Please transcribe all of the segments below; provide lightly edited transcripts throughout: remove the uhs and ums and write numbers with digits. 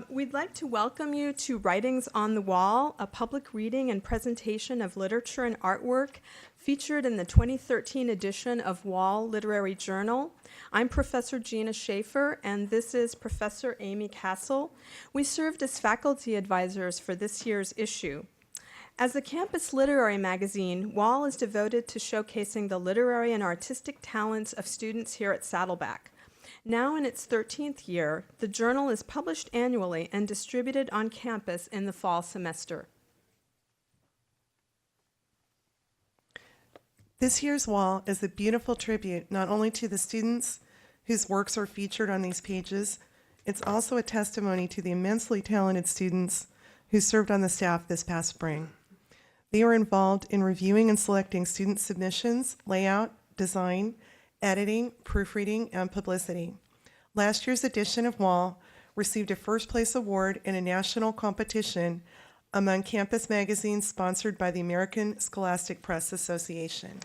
We'd like to welcome you to Writings on the Wall, a public reading and presentation of literature and artwork featured in the 2013 edition of Wall Literary Journal. I'm Professor Gina Schaefer, and this is Professor Amy Castle. We served as faculty advisors for this year's issue. As a campus literary magazine, Wall is devoted to showcasing the literary and artistic talents of students here at Saddleback. Now in its 13th year, the journal is published annually and distributed on campus in the fall semester. This year's Wall is a beautiful tribute not only to the students whose works are featured on these pages, it's also a testimony to the immensely talented students who served on the staff this past spring. They were involved in reviewing and selecting student submissions, layout, design, editing, proofreading, and publicity. Last year's edition of Wall received a first place award in a national competition among campus magazines sponsored by the American Scholastic Press Association.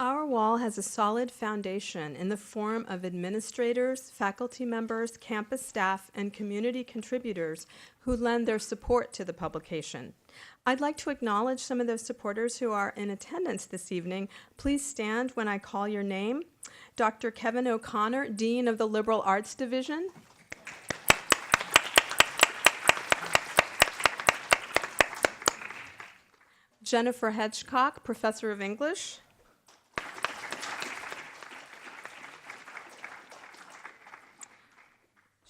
Our Wall has a solid foundation in the form of administrators, faculty members, campus staff, and community contributors who lend their support to the publication. I'd like to acknowledge some of those supporters who are in attendance this evening. Please stand when I call your name. Dr. Kevin O'Connor, Dean of the Liberal Arts Division. Jennifer Hedgecock, Professor of English.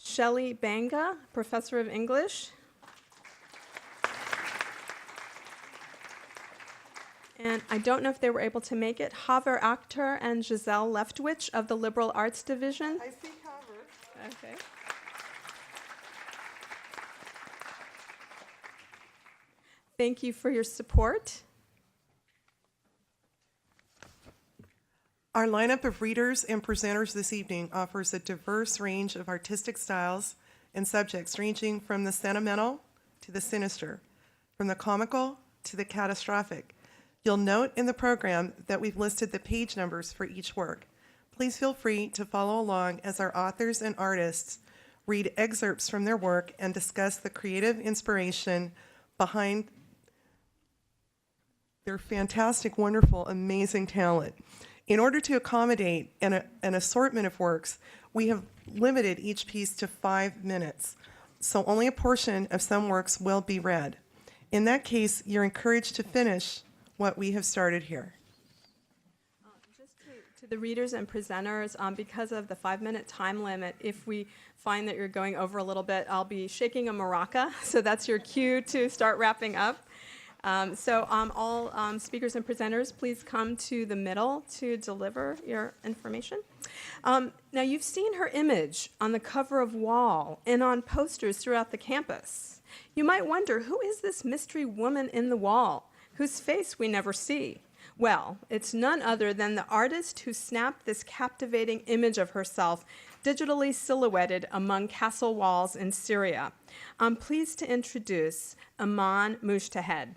Shelley Banga, Professor of English. And I don't know if they were able to make it. Haver Akhtar and Giselle Leftwich of the Liberal Arts Division. I see Haver. Okay. Thank you for your support. Our lineup of readers and presenters this evening offers a diverse range of artistic styles and subjects ranging from the sentimental to the sinister, from the comical to the catastrophic. You'll note in the program that we've listed the page numbers for each work. Please feel free to follow along as our authors and artists read excerpts from their work and discuss the creative inspiration behind their fantastic, wonderful, amazing talent. In order to accommodate an assortment of works, we have limited each piece to 5 minutes, so only a portion of some works will be read. In that case, you're encouraged to finish what we have started here. Just to the readers and presenters, because of the 5-minute time limit, if we find that you're going over a little bit, I'll be shaking a maraca, so that's your cue to start wrapping up. All speakers and presenters, please come to the middle to deliver your information. Now, you've seen her image on the cover of Wall and on posters throughout the campus. You might wonder, who is this mystery woman in the wall, whose face we never see? Well, it's none other than the artist who snapped this captivating image of herself digitally silhouetted among castle walls in Syria. I'm pleased to introduce Iman Mujtahid.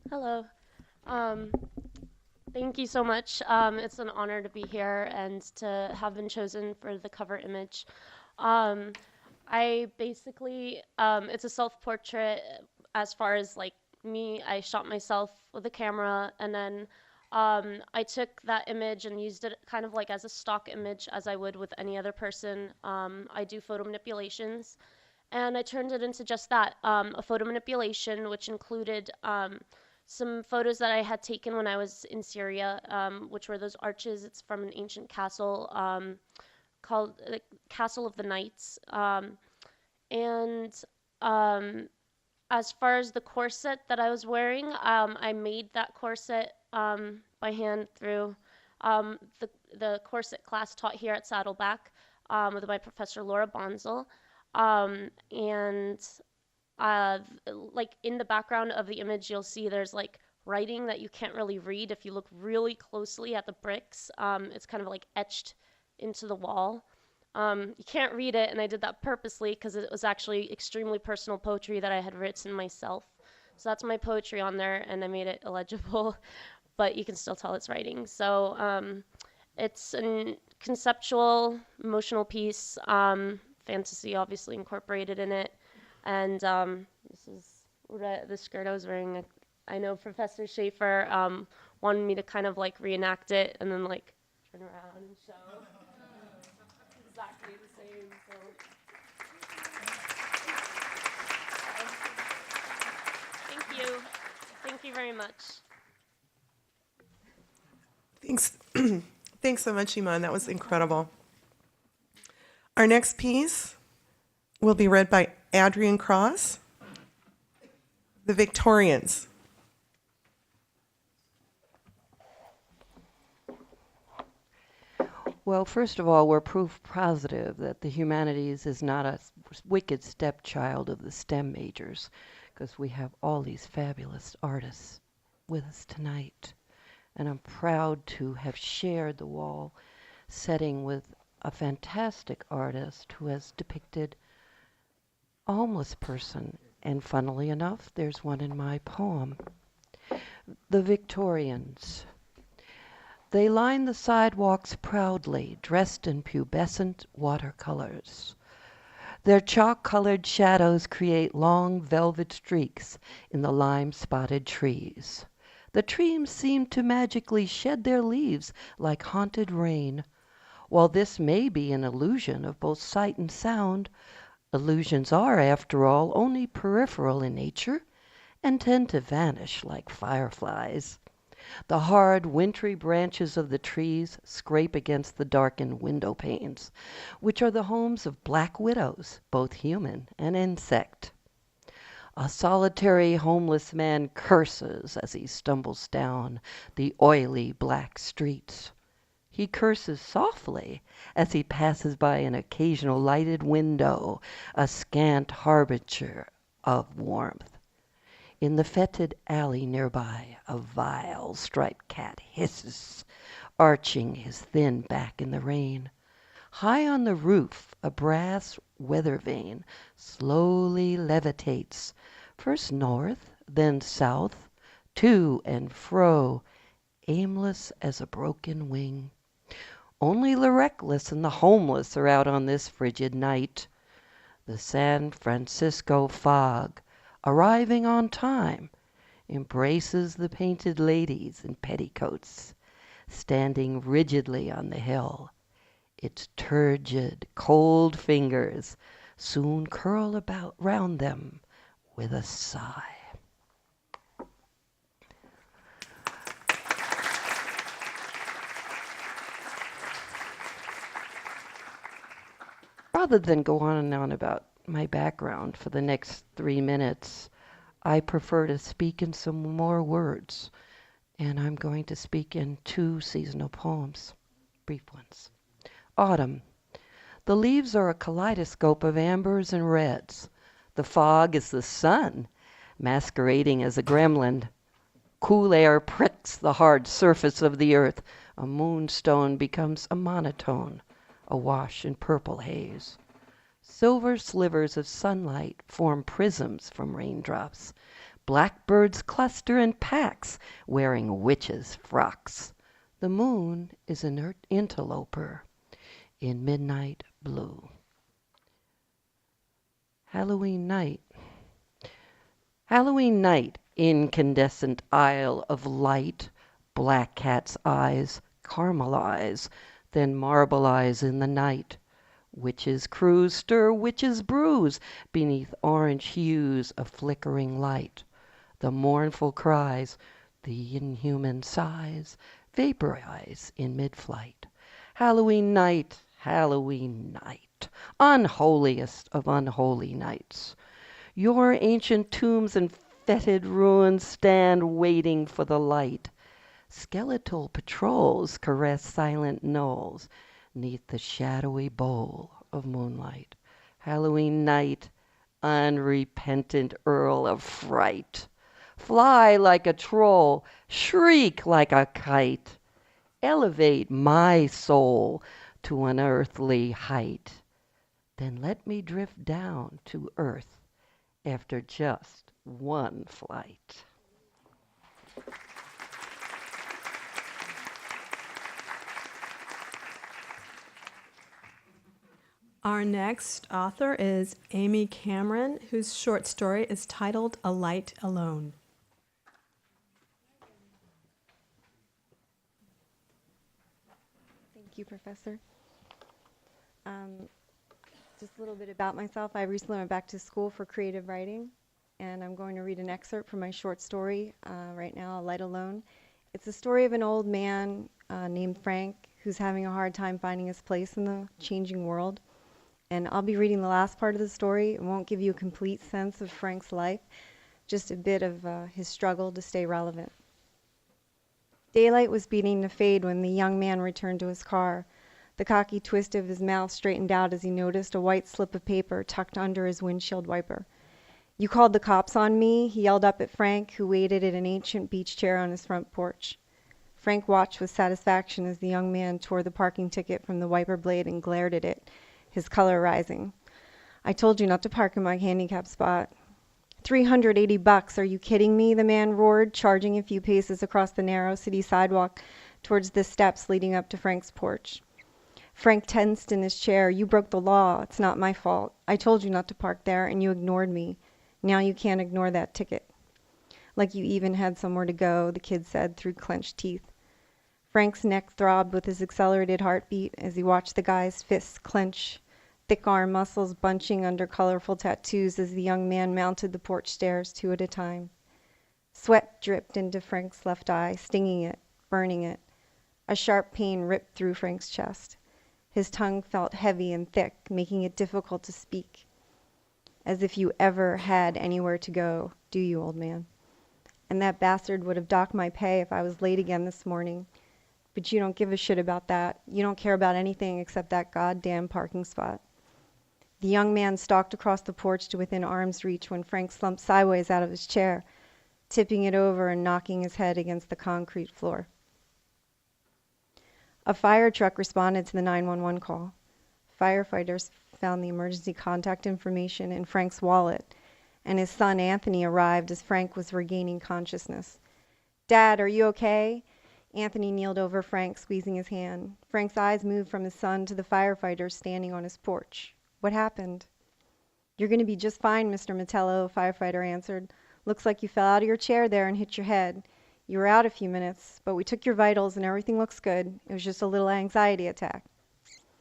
Hello. Thank you so much. It's an honor to be here and to have been chosen for the cover image. I basically, it's a self-portrait as far as like me. I shot myself with a camera, and then I took that image and used it kind of like as a stock image as I would with any other person. I do photo manipulations, and I turned it into just that, a photo manipulation, which included some photos that I had taken when I was in Syria, which were those arches. It's from an ancient castle called the Castle of the Knights. As far as the corset that I was wearing, I made that corset by hand through the corset class taught here at Saddleback with my professor Laura Bonzel. Like in the background of the image, you'll see there's like writing that you can't really read. If you look really closely at the bricks, it's kind of like etched into the wall. You can't read it, and I did that purposely because it was actually extremely personal poetry that I had written myself. So that's my poetry on there, and I made it illegible, but you can still tell it's writing. So it's a conceptual, emotional piece, fantasy obviously incorporated in it, and this is the skirt I was wearing. I know Professor Schaefer wanted me to kind of like reenact it and then like turn around and show exactly the same. So. Thank you. Thank you very much. Thanks. Thanks so much, Iman. That was incredible. Our next piece will be read by Adrian Cross, The Victorians. Well, first of all, we're proof positive that the humanities is not a wicked stepchild of the STEM majors, because we have all these fabulous artists with us tonight. And I'm proud to have shared the wall setting with a fantastic artist who has depicted a homeless person. And funnily enough, there's one in my poem. The Victorians. They line the sidewalks proudly, dressed in pubescent watercolors. Their chalk-colored shadows create long velvet streaks in the lime-spotted trees. The trees seem to magically shed their leaves like haunted rain. While this may be an illusion of both sight and sound, illusions are, after all, only peripheral in nature and tend to vanish like fireflies. The hard, wintry branches of the trees scrape against the darkened window panes, which are the homes of black widows, both human and insect. A solitary homeless man curses as he stumbles down the oily black streets. He curses softly as he passes by an occasional lighted window, a scant harbinger of warmth. In the fetid alley nearby, a vile striped cat hisses, arching his thin back in the rain. High on the roof, a brass weather vane slowly levitates, first north, then south, to and fro, aimless as a broken wing. Only the reckless and the homeless are out on this frigid night. The San Francisco fog, arriving on time, embraces the painted ladies in petticoats, standing rigidly on the hill. Its turgid, cold fingers soon curl about round them with a sigh. Rather than go on and on about my background for the next 3 minutes, I prefer to speak in some more words, and I'm going to speak in 2 seasonal poems, brief ones. Autumn. The leaves are a kaleidoscope of ambers and reds. The fog is the sun, masquerading as a gremlin. Cool air pricks the hard surface of the earth. A moonstone becomes a monotone, awash in purple haze. Silver slivers of sunlight form prisms from raindrops. Blackbirds cluster in packs, wearing witches' frocks. The moon is an interloper in midnight blue. Halloween night. Halloween night, incandescent isle of light. Black cat's eyes caramelize, then marbleize in the night. Witches' crews stir witches' brews beneath orange hues of flickering light. The mournful cries, the inhuman sighs, vaporize in mid-flight. Halloween night, unholiest of unholy nights. Your ancient tombs and fetid ruins stand waiting for the light. Skeletal patrols caress silent knolls 'neath the shadowy bowl of moonlight. Halloween night, unrepentant earl of fright. Fly like a troll, shriek like a kite. Elevate my soul to an earthly height. Then let me drift down to earth after just one flight. Our next author is Amy Cameron, whose short story is titled A Light Alone. Thank you, Professor. Just a little bit about myself. I recently went back to school for creative writing, and I'm going to read an excerpt from my short story right now, A Light Alone. It's a story of an old man named Frank who's having a hard time finding his place in the changing world. And I'll be reading the last part of the story. It won't give you a complete sense of Frank's life, just a bit of his struggle to stay relevant. Daylight was beginning to fade when the young man returned to his car. The cocky twist of his mouth straightened out as he noticed a white slip of paper tucked under his windshield wiper. "You called the cops on me?" he yelled up at Frank, who waited at an ancient beach chair on his front porch. Frank watched with satisfaction as the young man tore the parking ticket from the wiper blade and glared at it, his color rising. "I told you not to park in my handicap spot." $380. Are you kidding me?" the man roared, charging a few paces across the narrow city sidewalk towards the steps leading up to Frank's porch. Frank tensed in his chair. "You broke the law. It's not my fault. I told you not to park there, and you ignored me. Now you can't ignore that ticket." "Like you even had somewhere to go," the kid said through clenched teeth. Frank's neck throbbed with his accelerated heartbeat as he watched the guy's fists clench, thick arm muscles bunching under colorful tattoos as the young man mounted the porch stairs 2 at a time. Sweat dripped into Frank's left eye, stinging it, burning it. A sharp pain ripped through Frank's chest. His tongue felt heavy and thick, making it difficult to speak. "As if you ever had anywhere to go, do you, old man? And that bastard would have docked my pay if I was late again this morning. But you don't give a shit about that. You don't care about anything except that goddamn parking spot." The young man stalked across the porch to within arm's reach when Frank slumped sideways out of his chair, tipping it over and knocking his head against the concrete floor. A fire truck responded to the 911 call. Firefighters found the emergency contact information in Frank's wallet, and his son Anthony arrived as Frank was regaining consciousness. "Dad, are you okay?" Anthony kneeled over Frank, squeezing his hand. Frank's eyes moved from his son to the firefighters standing on his porch. "What happened?" "You're going to be just fine, Mr. Mettello," a firefighter answered. "Looks like you fell out of your chair there and hit your head. You were out a few minutes, but we took your vitals and everything looks good. It was just a little anxiety attack."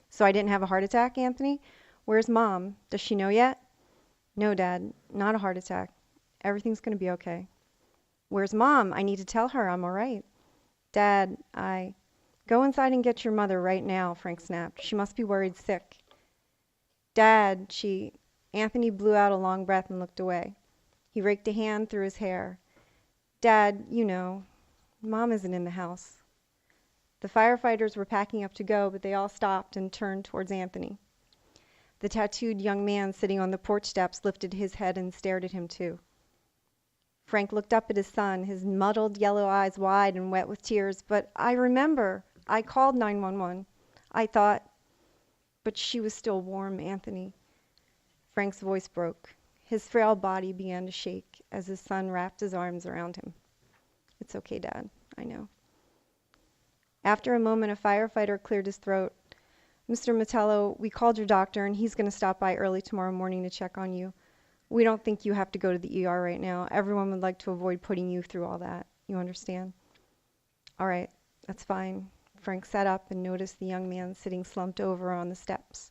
"So I didn't have a heart attack, Anthony? Where's Mom? Does she know yet?" "No, Dad, not a heart attack. Everything's going to be okay." "Where's Mom? I need to tell her I'm all right." "Dad, Go inside and get your mother right now," Frank snapped. "She must be worried sick." "Dad, Anthony blew out a long breath and looked away. He raked a hand through his hair. "Dad, you know, Mom isn't in the house." The firefighters were packing up to go, but they all stopped and turned towards Anthony. The tattooed young man sitting on the porch steps lifted his head and stared at him too. Frank looked up at his son, his muddled yellow eyes wide and wet with tears. "But I remember. I called 911. I thought—" "But she was still warm, Anthony." Frank's voice broke. His frail body began to shake as his son wrapped his arms around him. "It's okay, Dad. I know." After a moment, a firefighter cleared his throat. "Mr. Mettello, we called your doctor, and he's going to stop by early tomorrow morning to check on you. We don't think you have to go to the ER right now. Everyone would like to avoid putting you through all that. You understand?" "All right, that's fine." Frank sat up and noticed the young man sitting slumped over on the steps.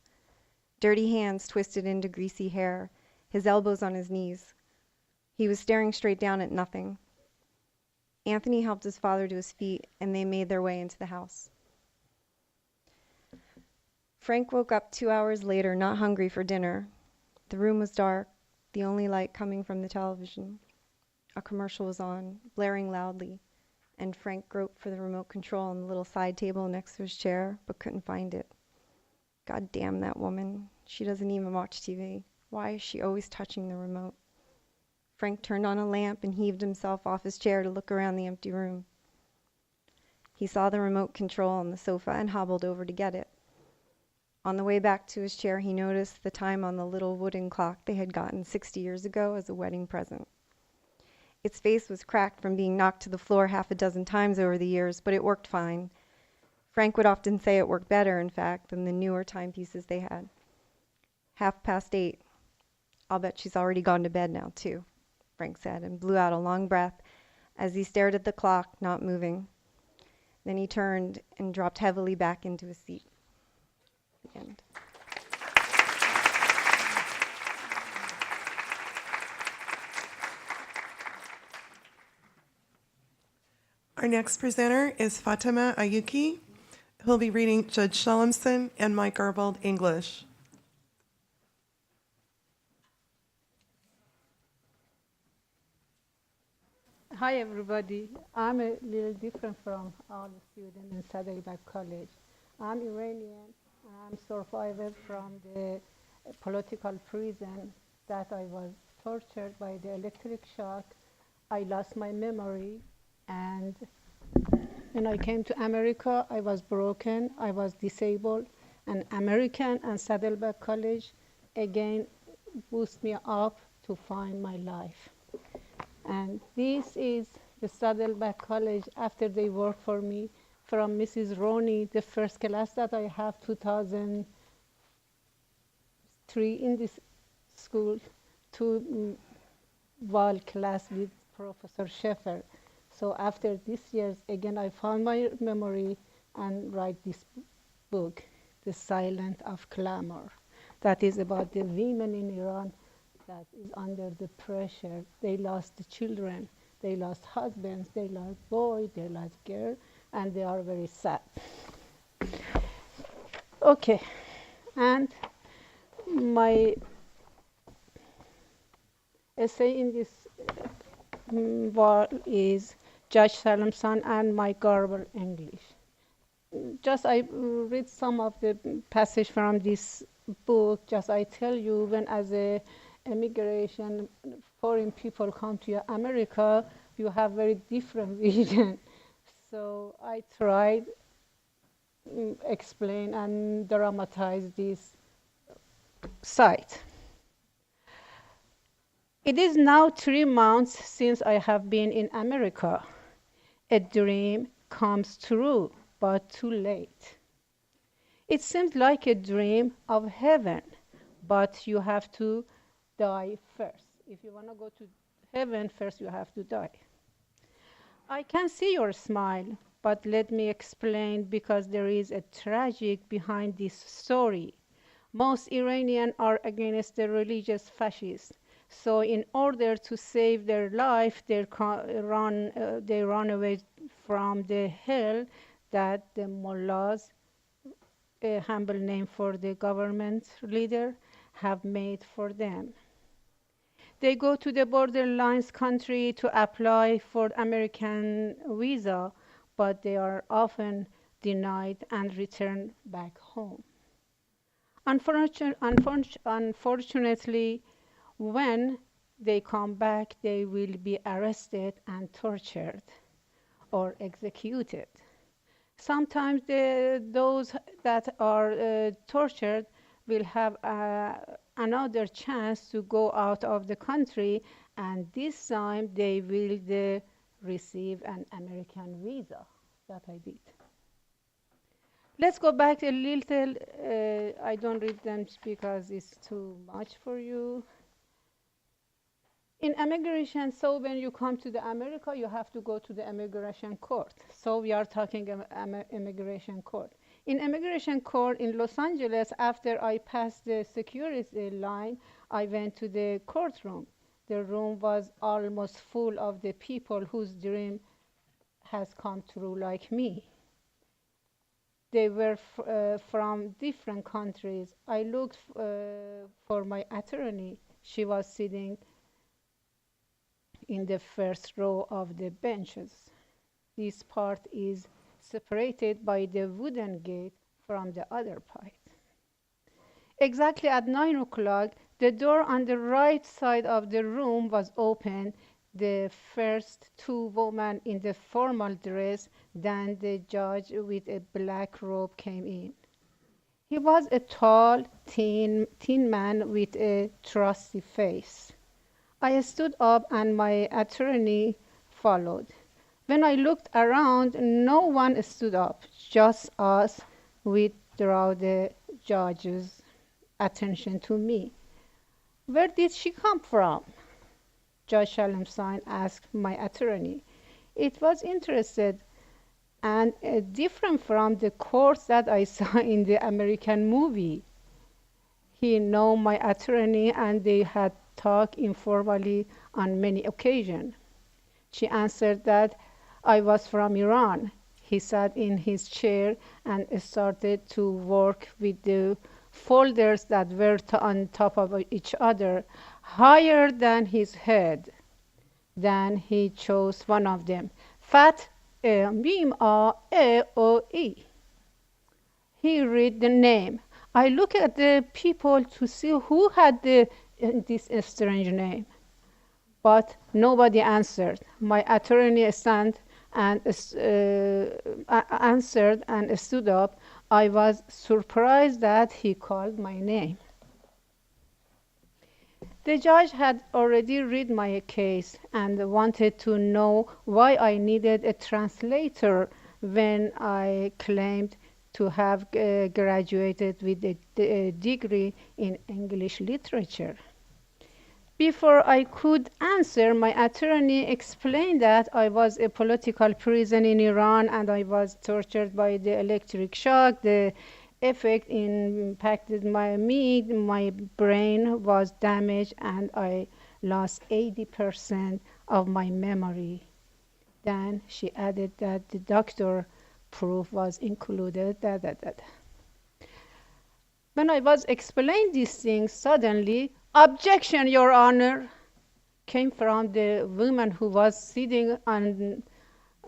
Dirty hands twisted into greasy hair, his elbows on his knees. He was staring straight down at nothing. Anthony helped his father to his feet, and they made their way into the house. Frank woke up 2 hours later, not hungry for dinner. The room was dark, the only light coming from the television. A commercial was on, blaring loudly, and Frank groped for the remote control on the little side table next to his chair, but couldn't find it. God damn that woman. She doesn't even watch TV. Why is she always touching the remote? Frank turned on a lamp and heaved himself off his chair to look around the empty room. He saw the remote control on the sofa and hobbled over to get it. On the way back to his chair, he noticed the time on the little wooden clock they had gotten 60 years ago as a wedding present. Its face was cracked from being knocked to the floor half a dozen times over the years, but it worked fine. Frank would often say it worked better, in fact, than the newer timepieces they had. 8:30. I'll bet she's already gone to bed now, too, Frank said, and blew out a long breath as he stared at the clock, not moving. Then he turned and dropped heavily back into his seat. The end. Our next presenter is Fatima Ayuki, who'll be reading Judge Shalomson and Mike Garbold English. Hi everybody. I'm a little different from all the students in Saddleback College. I'm Iranian. I'm a survivor from the political prison that I was tortured by the electric shock. I lost my memory, and when I came to America, I was broken, I was disabled, and American and Saddleback College again boost me up to find my life. And this is the Saddleback College after they worked for me, from Mrs. Roney, the first class that I have 2003 in this school, to Wall class with Professor Sheffer. So after this years, again, I found my memory and write this book, The Silence of Clamor, that is about the women in Iran that is under the pressure. They lost the children, they lost husbands, they lost boys, they lost girls, and they are very sad. Okay, and my essay in this wall is Judge Shalomson and Mike Garbold English. Just I read some of the passage from this book. Just I tell you, when as a immigration, foreign people come to America, you have very different vision. So I tried explain and dramatize this site. It is now 3 months since I have been in America. A dream comes true, but too late. It seems like a dream of heaven, but you have to die first. If you want to go to heaven, first you have to die. I can see your smile, but let me explain, because there is a tragic behind this story. Most Iranians are against the religious fascists. So in order to save their life, they run away from the hell that the mullahs, a humble name for the government leader, have made for them. They go to the borderlines country to apply for American visa, but they are often denied and returned back home. Unfortunately, when they come back, they will be arrested and tortured or executed. Sometimes those that are tortured will have another chance to go out of the country, and this time they will receive an American visa. That I did. Let's go back a little. I don't read them because it's too much for you. In immigration, so when you come to the America, you have to go to the immigration court. So we are talking immigration court. In immigration court in Los Angeles, after I passed the security line, I went to the courtroom. The room was almost full of the people whose dream has come true like me. They were from different countries. I looked for my attorney. She was sitting in the first row of the benches. This part is separated by the wooden gate from the other part. Exactly at 9 o'clock, the door on the right side of the room was open. The first two women in the formal dress, then the judge with a black robe came in. He was a tall, thin man with a trusty face. I stood up and my attorney followed. When I looked around, no one stood up, just us. We draw the judge's attention to me. Where did she come from? Judge Shalemstein asked my attorney. It was interested and different from the courts that I saw in the American movie. He knew my attorney and they had talked informally on many occasions. She answered that I was from Iran. He sat in his chair and started to work with the folders that were on top of each other, higher than his head. Then he chose one of them. Fat Mim A E O E. He read the name. I looked at the people to see who had this strange name, but nobody answered. My attorney answered and stood up. I was surprised that he called my name. The judge had already read my case and wanted to know why I needed a translator when I claimed to have graduated with a degree in English literature. Before I could answer, my attorney explained that I was a political prisoner in Iran and I was tortured by the electric shock. The effect impacted my brain was damaged and I lost 80% of my memory. Then she added that the doctor proof was included. When I was explaining these things, suddenly, objection, Your Honor, came from the woman who was sitting on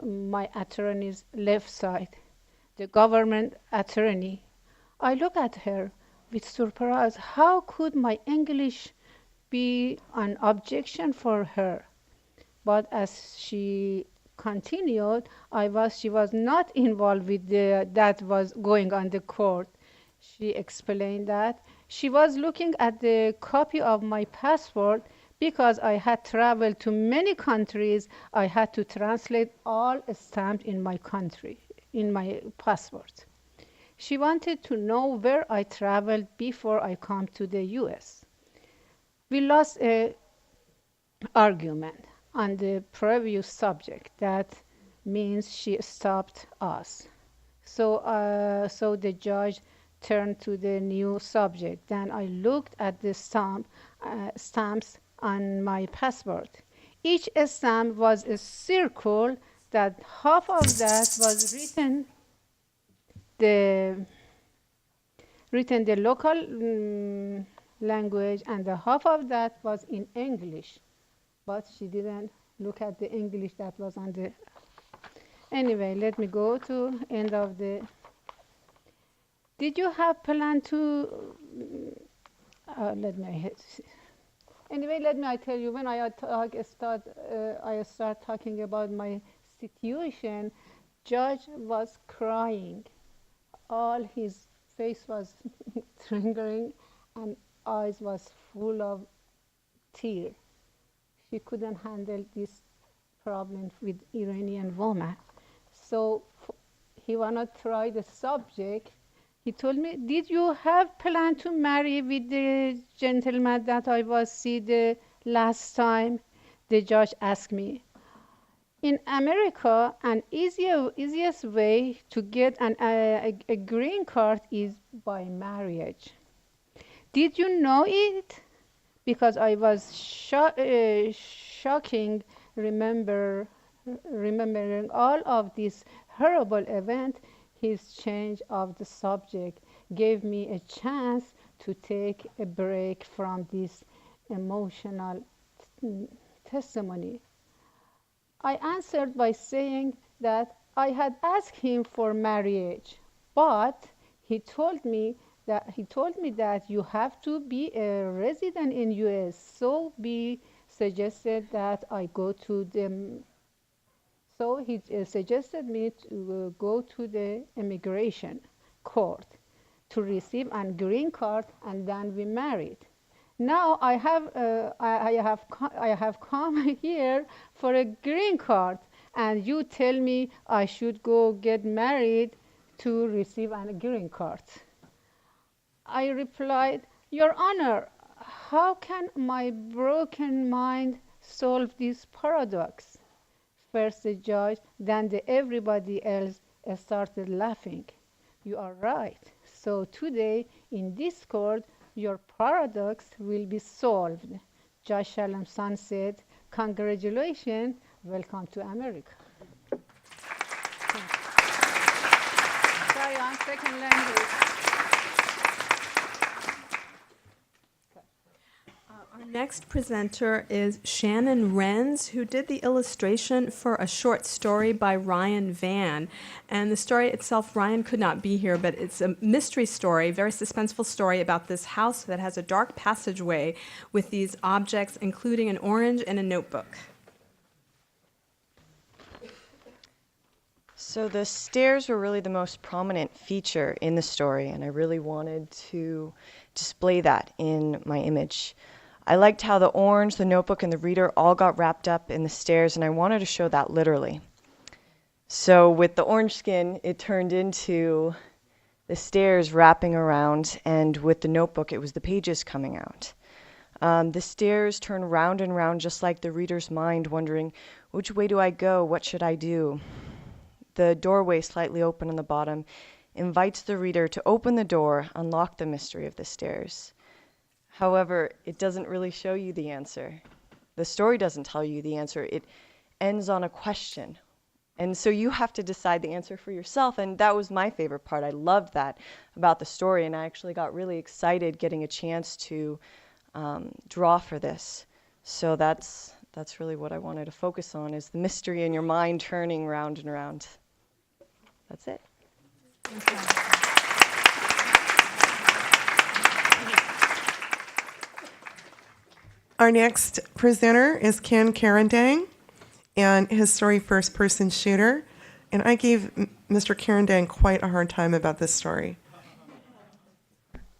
my attorney's left side, the government attorney. I looked at her with surprise. How could my English be an objection for her? But as she continued, she was not involved with that was going on the court. She explained that she was looking at the copy of my passport because I had traveled to many countries. I had to translate all stamped in my country, in my passport. She wanted to know where I traveled before I come to the US. We lost an argument on the previous subject. That means she stopped us. So the judge turned to the new subject. Then I looked at the stamps on my passport. Each stamp was a circle that half of that was written the local language and the half of that was in English. But she didn't look at the English that was on the... Anyway, let me go to end of the... Did you have plan to... Anyway, let me tell you, when I start talking about my situation, judge was crying. All his face was triggering and eyes was full of tears. She couldn't handle this problem with Iranian woman. So he wanted to try the subject. He told me, did you have plan to marry with the gentleman that I was see the last time? The judge asked me. In America, an easiest way to get a green card is by marriage. Did you know it? Because I was shocking remembering all of this horrible event. His change of the subject gave me a chance to take a break from this emotional testimony. I answered by saying that I had asked him for marriage, but he told me that you have to be a resident in US. So he suggested that I go to the... So he suggested me to go to the immigration court. to receive a green card, and then we married. Now I have come here for a green card, and you tell me I should go get married to receive a green card. I replied, Your Honor, how can my broken mind solve this paradox? First the judge, then everybody else started laughing. You are right. So today in this court, your paradox will be solved. Judge Shalamsan said, Congratulations, welcome to America. Sorry, on second language. Our next presenter is Shannon Renz, who did the illustration for a short story by Ryan Van. And the story itself, Ryan could not be here, but it's a mystery story, very suspenseful story about this house that has a dark passageway with these objects, including an orange and a notebook. So the stairs were really the most prominent feature in the story, and I really wanted to display that in my image. I liked how the orange, the notebook, and the reader all got wrapped up in the stairs, and I wanted to show that literally. So with the orange skin, it turned into the stairs wrapping around, and with the notebook, it was the pages coming out. The stairs turn round and round just like the reader's mind, wondering, which way do I go? What should I do? The doorway, slightly open on the bottom, invites the reader to open the door, unlock the mystery of the stairs. However, it doesn't really show you the answer. The story doesn't tell you the answer. It ends on a question. And so you have to decide the answer for yourself, and that was my favorite part. I loved that about the story, and I actually got really excited getting a chance to draw for this. So that's really what I wanted to focus on, is the mystery in your mind turning round and round. That's it. Our next presenter is Ken Karandang, and his story, First Person Shooter. And I gave Mr. Karandang quite a hard time about this story.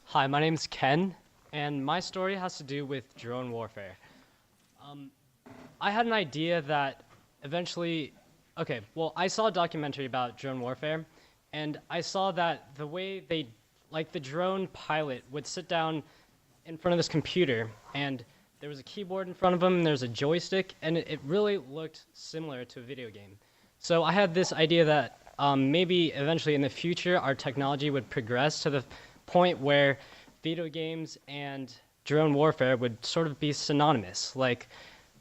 Hi, my name's Ken, and my story has to do with drone warfare. I had an idea that eventually, I saw a documentary about drone warfare, and I saw that the way the drone pilot would sit down in front of this computer, and there was a keyboard in front of him, and there's a joystick, and it really looked similar to a video game. So I had this idea that maybe eventually in the future our technology would progress to the point where video games and drone warfare would sort of be synonymous. Like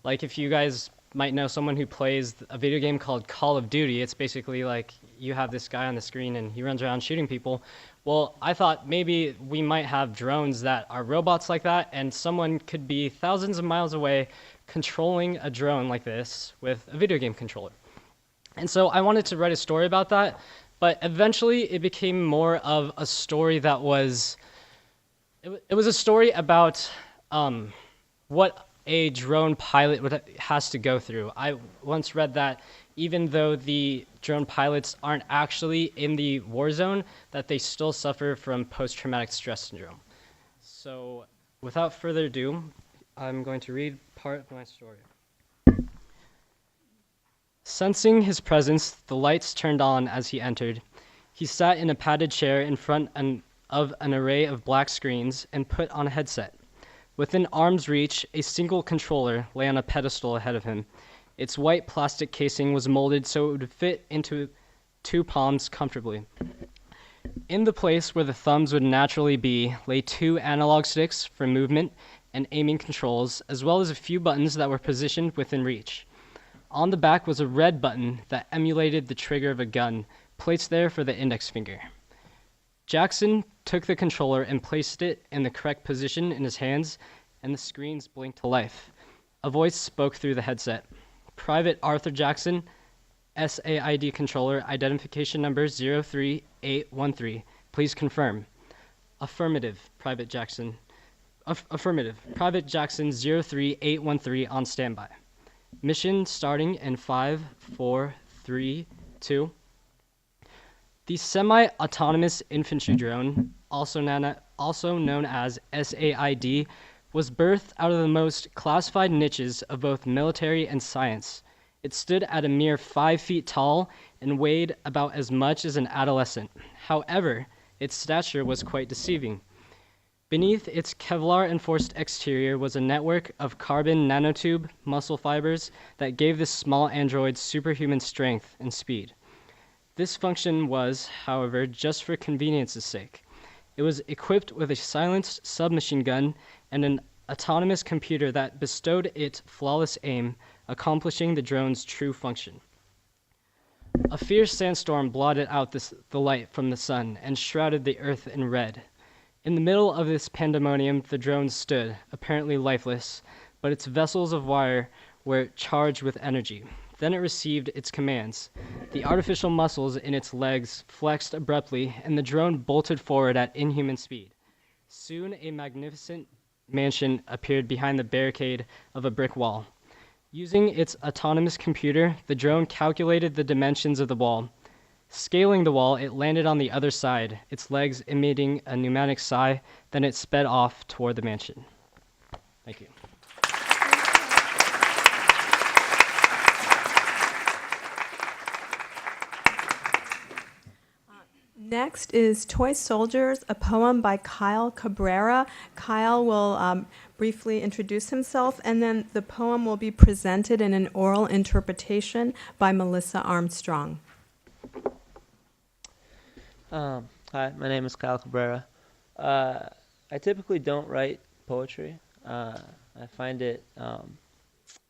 if you guys might know someone who plays a video game called Call of Duty, it's basically like you have this guy on the screen and he runs around shooting people. Well, I thought maybe we might have drones that are robots like that, and someone could be thousands of miles away controlling a drone like this with a video game controller. And so I wanted to write a story about that, but eventually it became more of a story that was, it was a story about what a drone pilot has to go through. I once read that even though the drone pilots aren't actually in the war zone, that they still suffer from post-traumatic stress syndrome. So without further ado, I'm going to read part of my story. Sensing his presence, the lights turned on as he entered. He sat in a padded chair in front of an array of black screens and put on a headset. Within arm's reach, a single controller lay on a pedestal ahead of him. Its white plastic casing was molded so it would fit into two palms comfortably. In the place where the thumbs would naturally be lay two analog sticks for movement and aiming controls, as well as a few buttons that were positioned within reach. On the back was a red button that emulated the trigger of a gun, placed there for the index finger. Jackson took the controller and placed it in the correct position in his hands, and the screens blinked to life. A voice spoke through the headset. Private Arthur Jackson, SAID controller, identification number 03813. Please confirm. Affirmative, Private Jackson. Affirmative. Private Jackson 03813 on standby. Mission starting in 5, 4, 3, 2. The semi-autonomous infantry drone also known as SAID, was birthed out of the most classified niches of both military and science. It stood at a mere 5 feet tall and weighed about as much as an adolescent. However, its stature was quite deceiving. Beneath its Kevlar-enforced exterior was a network of carbon nanotube muscle fibers that gave this small android superhuman strength and speed. This function was, however, just for convenience's sake. It was equipped with a silenced submachine gun and an autonomous computer that bestowed it flawless aim, accomplishing the drone's true function. A fierce sandstorm blotted out the light from the sun and shrouded the earth in red. In the middle of this pandemonium, the drone stood, apparently lifeless, but its vessels of wire were charged with energy. Then it received its commands. The artificial muscles in its legs flexed abruptly, and the drone bolted forward at inhuman speed. Soon, a magnificent mansion appeared behind the barricade of a brick wall. Using its autonomous computer, the drone calculated the dimensions of the wall. Scaling the wall, it landed on the other side, its legs emitting a pneumatic sigh. Then it sped off toward the mansion. Thank you. Next is Toy Soldiers, a poem by Kyle Cabrera. Kyle will briefly introduce himself, and then the poem will be presented in an oral interpretation by Melissa Armstrong. Hi, my name is Kyle Cabrera. I typically don't write poetry. I find it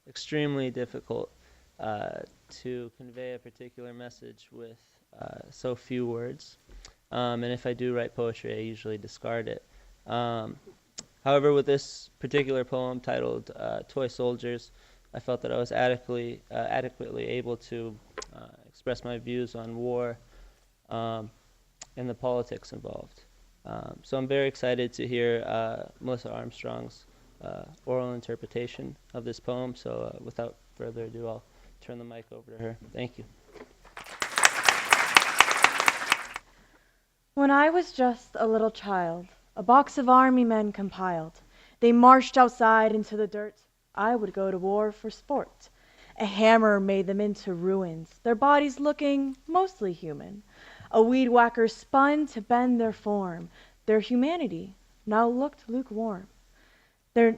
extremely difficult to convey a particular message with so few words. And if I do write poetry, I usually discard it. However, with this particular poem titled Toy Soldiers, I felt that I was adequately able to express my views on war and the politics involved. So I'm very excited to hear Melissa Armstrong's oral interpretation of this poem. So without further ado, I'll turn the mic over to her. Thank you. When I was just a little child, a box of army men compiled. They marched outside into the dirt. I would go to war for sport. A hammer made them into ruins, their bodies looking mostly human. A weed whacker spun to bend their form. Their humanity now looked lukewarm. The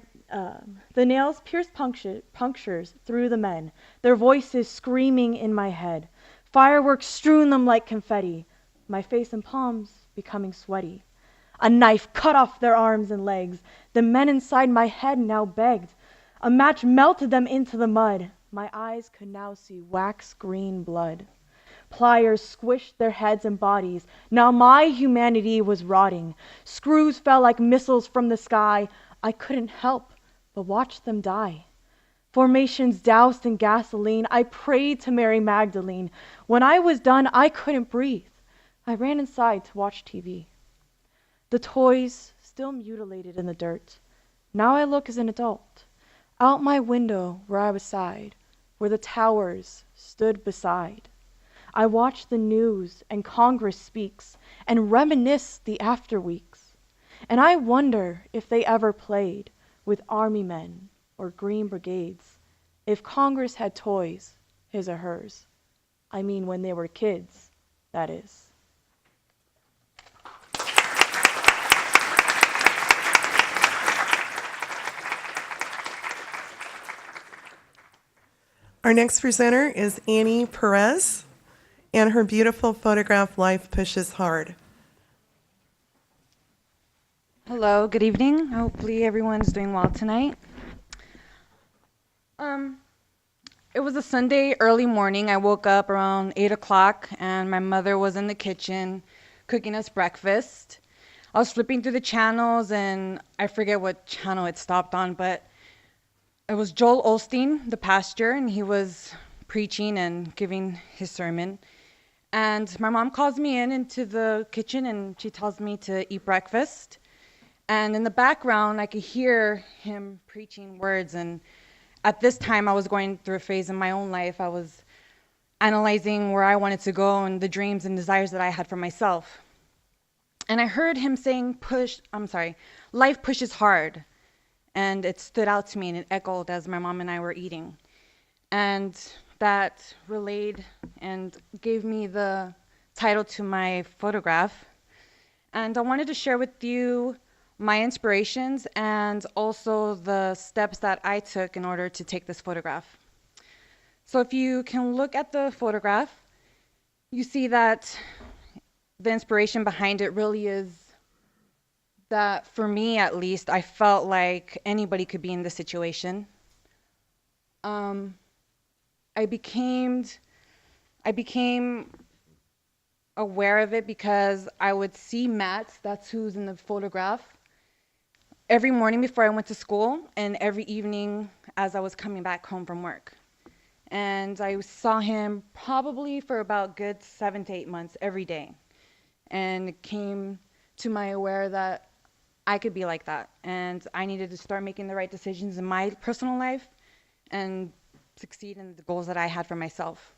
nails pierced punctures through the men, their voices screaming in my head. Fireworks strewn them like confetti, my face and palms becoming sweaty. A knife cut off their arms and legs. The men inside my head now begged. A match melted them into the mud. My eyes could now see wax green blood. Pliers squished their heads and bodies. Now my humanity was rotting. Screws fell like missiles from the sky. I couldn't help but watch them die. Formations doused in gasoline. I prayed to Mary Magdalene. When I was done, I couldn't breathe. I ran inside to watch TV. The toys still mutilated in the dirt. Now I look as an adult. Out my window where I was sighed, where the towers stood beside. I watch the news and Congress speaks and reminisce the after weeks. And I wonder if they ever played with army men or green brigades. If Congress had toys, his or hers. I mean when they were kids, that is. Our next presenter is Annie Perez, and her beautiful photograph, Life Pushes Hard. Hello, good evening. Hopefully everyone's doing well tonight. It was a Sunday early morning. I woke up around 8 o'clock and my mother was in the kitchen cooking us breakfast. I was flipping through the channels and I forget what channel it stopped on, but it was Joel Osteen, the pastor, and he was preaching and giving his sermon. And my mom calls me into the kitchen and she tells me to eat breakfast. And in the background, I could hear him preaching words. And at this time, I was going through a phase in my own life. I was analyzing where I wanted to go and the dreams and desires that I had for myself. And I heard him saying, life pushes hard. And it stood out to me and it echoed as my mom and I were eating. And that relayed and gave me the title to my photograph. And I wanted to share with you my inspirations and also the steps that I took in order to take this photograph. So if you can look at the photograph, you see that the inspiration behind it really is that, for me at least, I felt like anybody could be in this situation. I became aware of it because I would see Matt, that's who's in the photograph, every morning before I went to school and every evening as I was coming back home from work. And I saw him probably for about good 7 to 8 months every day. And it came to my aware that I could be like that. And I needed to start making the right decisions in my personal life and succeed in the goals that I had for myself.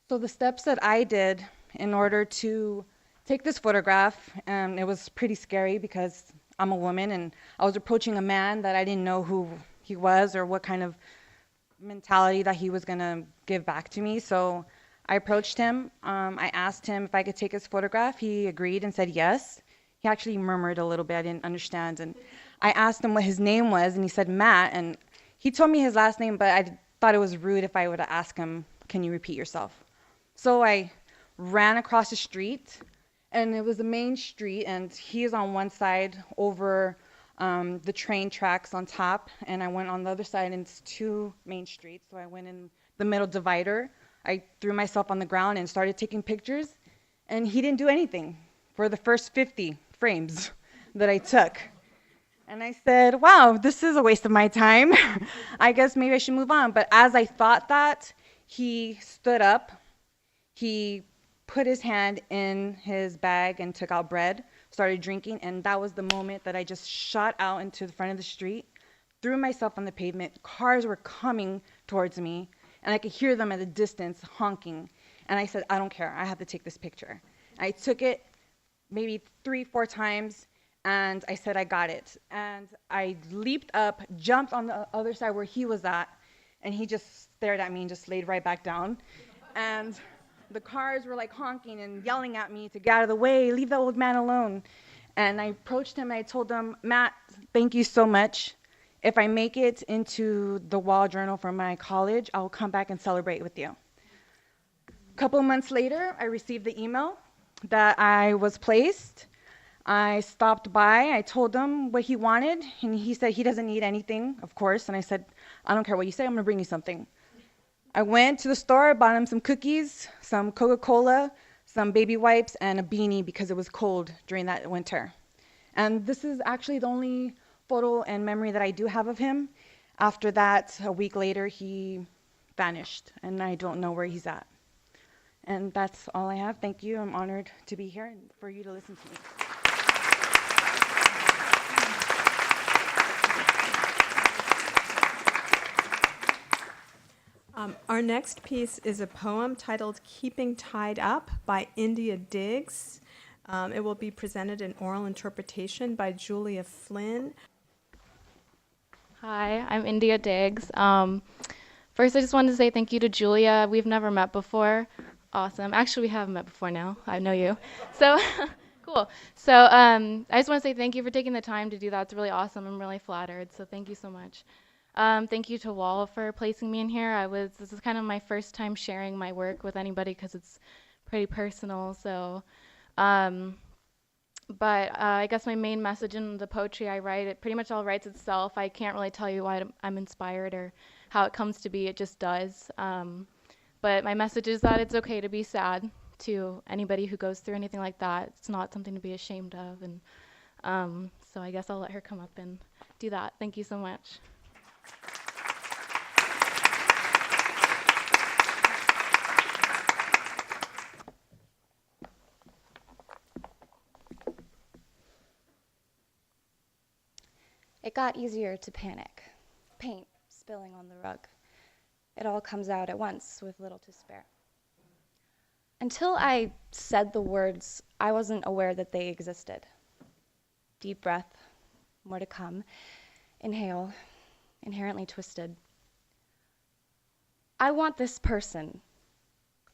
So the steps that I did in order to take this photograph, it was pretty scary because I'm a woman and I was approaching a man that I didn't know who he was or what kind of mentality that he was gonna give back to me. So I approached him. I asked him if I could take his photograph. He agreed and said yes. He actually murmured a little bit. I didn't understand. And I asked him what his name was, and he said Matt. And he told me his last name, but I thought it was rude if I were to ask him, can you repeat yourself? So I ran across the street, and it was the main street, and he is on one side over the train tracks on top, and I went on the other side, and it's 2 main streets. So I went in the middle divider. I threw myself on the ground and started taking pictures, and he didn't do anything for the first 50 frames that I took. And I said, wow, this is a waste of my time. I guess maybe I should move on. But as I thought that, he stood up, he put his hand in his bag and took out bread, started drinking, and that was the moment that I just shot out into the front of the street, threw myself on the pavement. Cars were coming towards me, and I could hear them at a distance honking. And I said, I don't care, I have to take this picture. I took it maybe 3-4 times, and I said, I got it. And I leaped up, jumped on the other side where he was at, and he just stared at me and just laid right back down. And the cars were like honking and yelling at me to get out of the way, leave the old man alone. And I approached him and I told him, Matt, thank you so much. If I make it into the wall journal for my college, I'll come back and celebrate with you. A couple of months later, I received the email that I was placed. I stopped by, I told him what he wanted, and he said he doesn't need anything, of course. And I said, I don't care what you say, I'm gonna bring you something. I went to the store, bought him some cookies, some Coca-Cola, some baby wipes, and a beanie because it was cold during that winter. And this is actually the only photo and memory that I do have of him. After that, a week later, he vanished, and I don't know where he's at. And that's all I have. Thank you. I'm honored to be here and for you to listen to me. Our next piece is a poem titled Keeping Tied Up by India Diggs. It will be presented in oral interpretation by Julia Flynn. Hi, I'm India Diggs. First, I just wanted to say thank you to Julia. We've never met before. Awesome. Actually, we have met before now. I know you. So, cool. So, I just want to say thank you for taking the time to do that. It's really awesome. I'm really flattered. So, thank you so much. Thank you to Wall for placing me in here. This is kind of my first time sharing my work with anybody because it's pretty personal. So, but I guess my main message in the poetry I write, it pretty much all writes itself. I can't really tell you why I'm inspired or how it comes to be. It just does. But my message is that it's okay to be sad to anybody who goes through anything like that. It's not something to be ashamed of. And so I guess I'll let her come up and do that. Thank you so much. It got easier to panic, paint spilling on the rug. It all comes out at once with little to spare. Until I said the words, I wasn't aware that they existed. Deep breath, more to come. Inhale, inherently twisted. I want this person,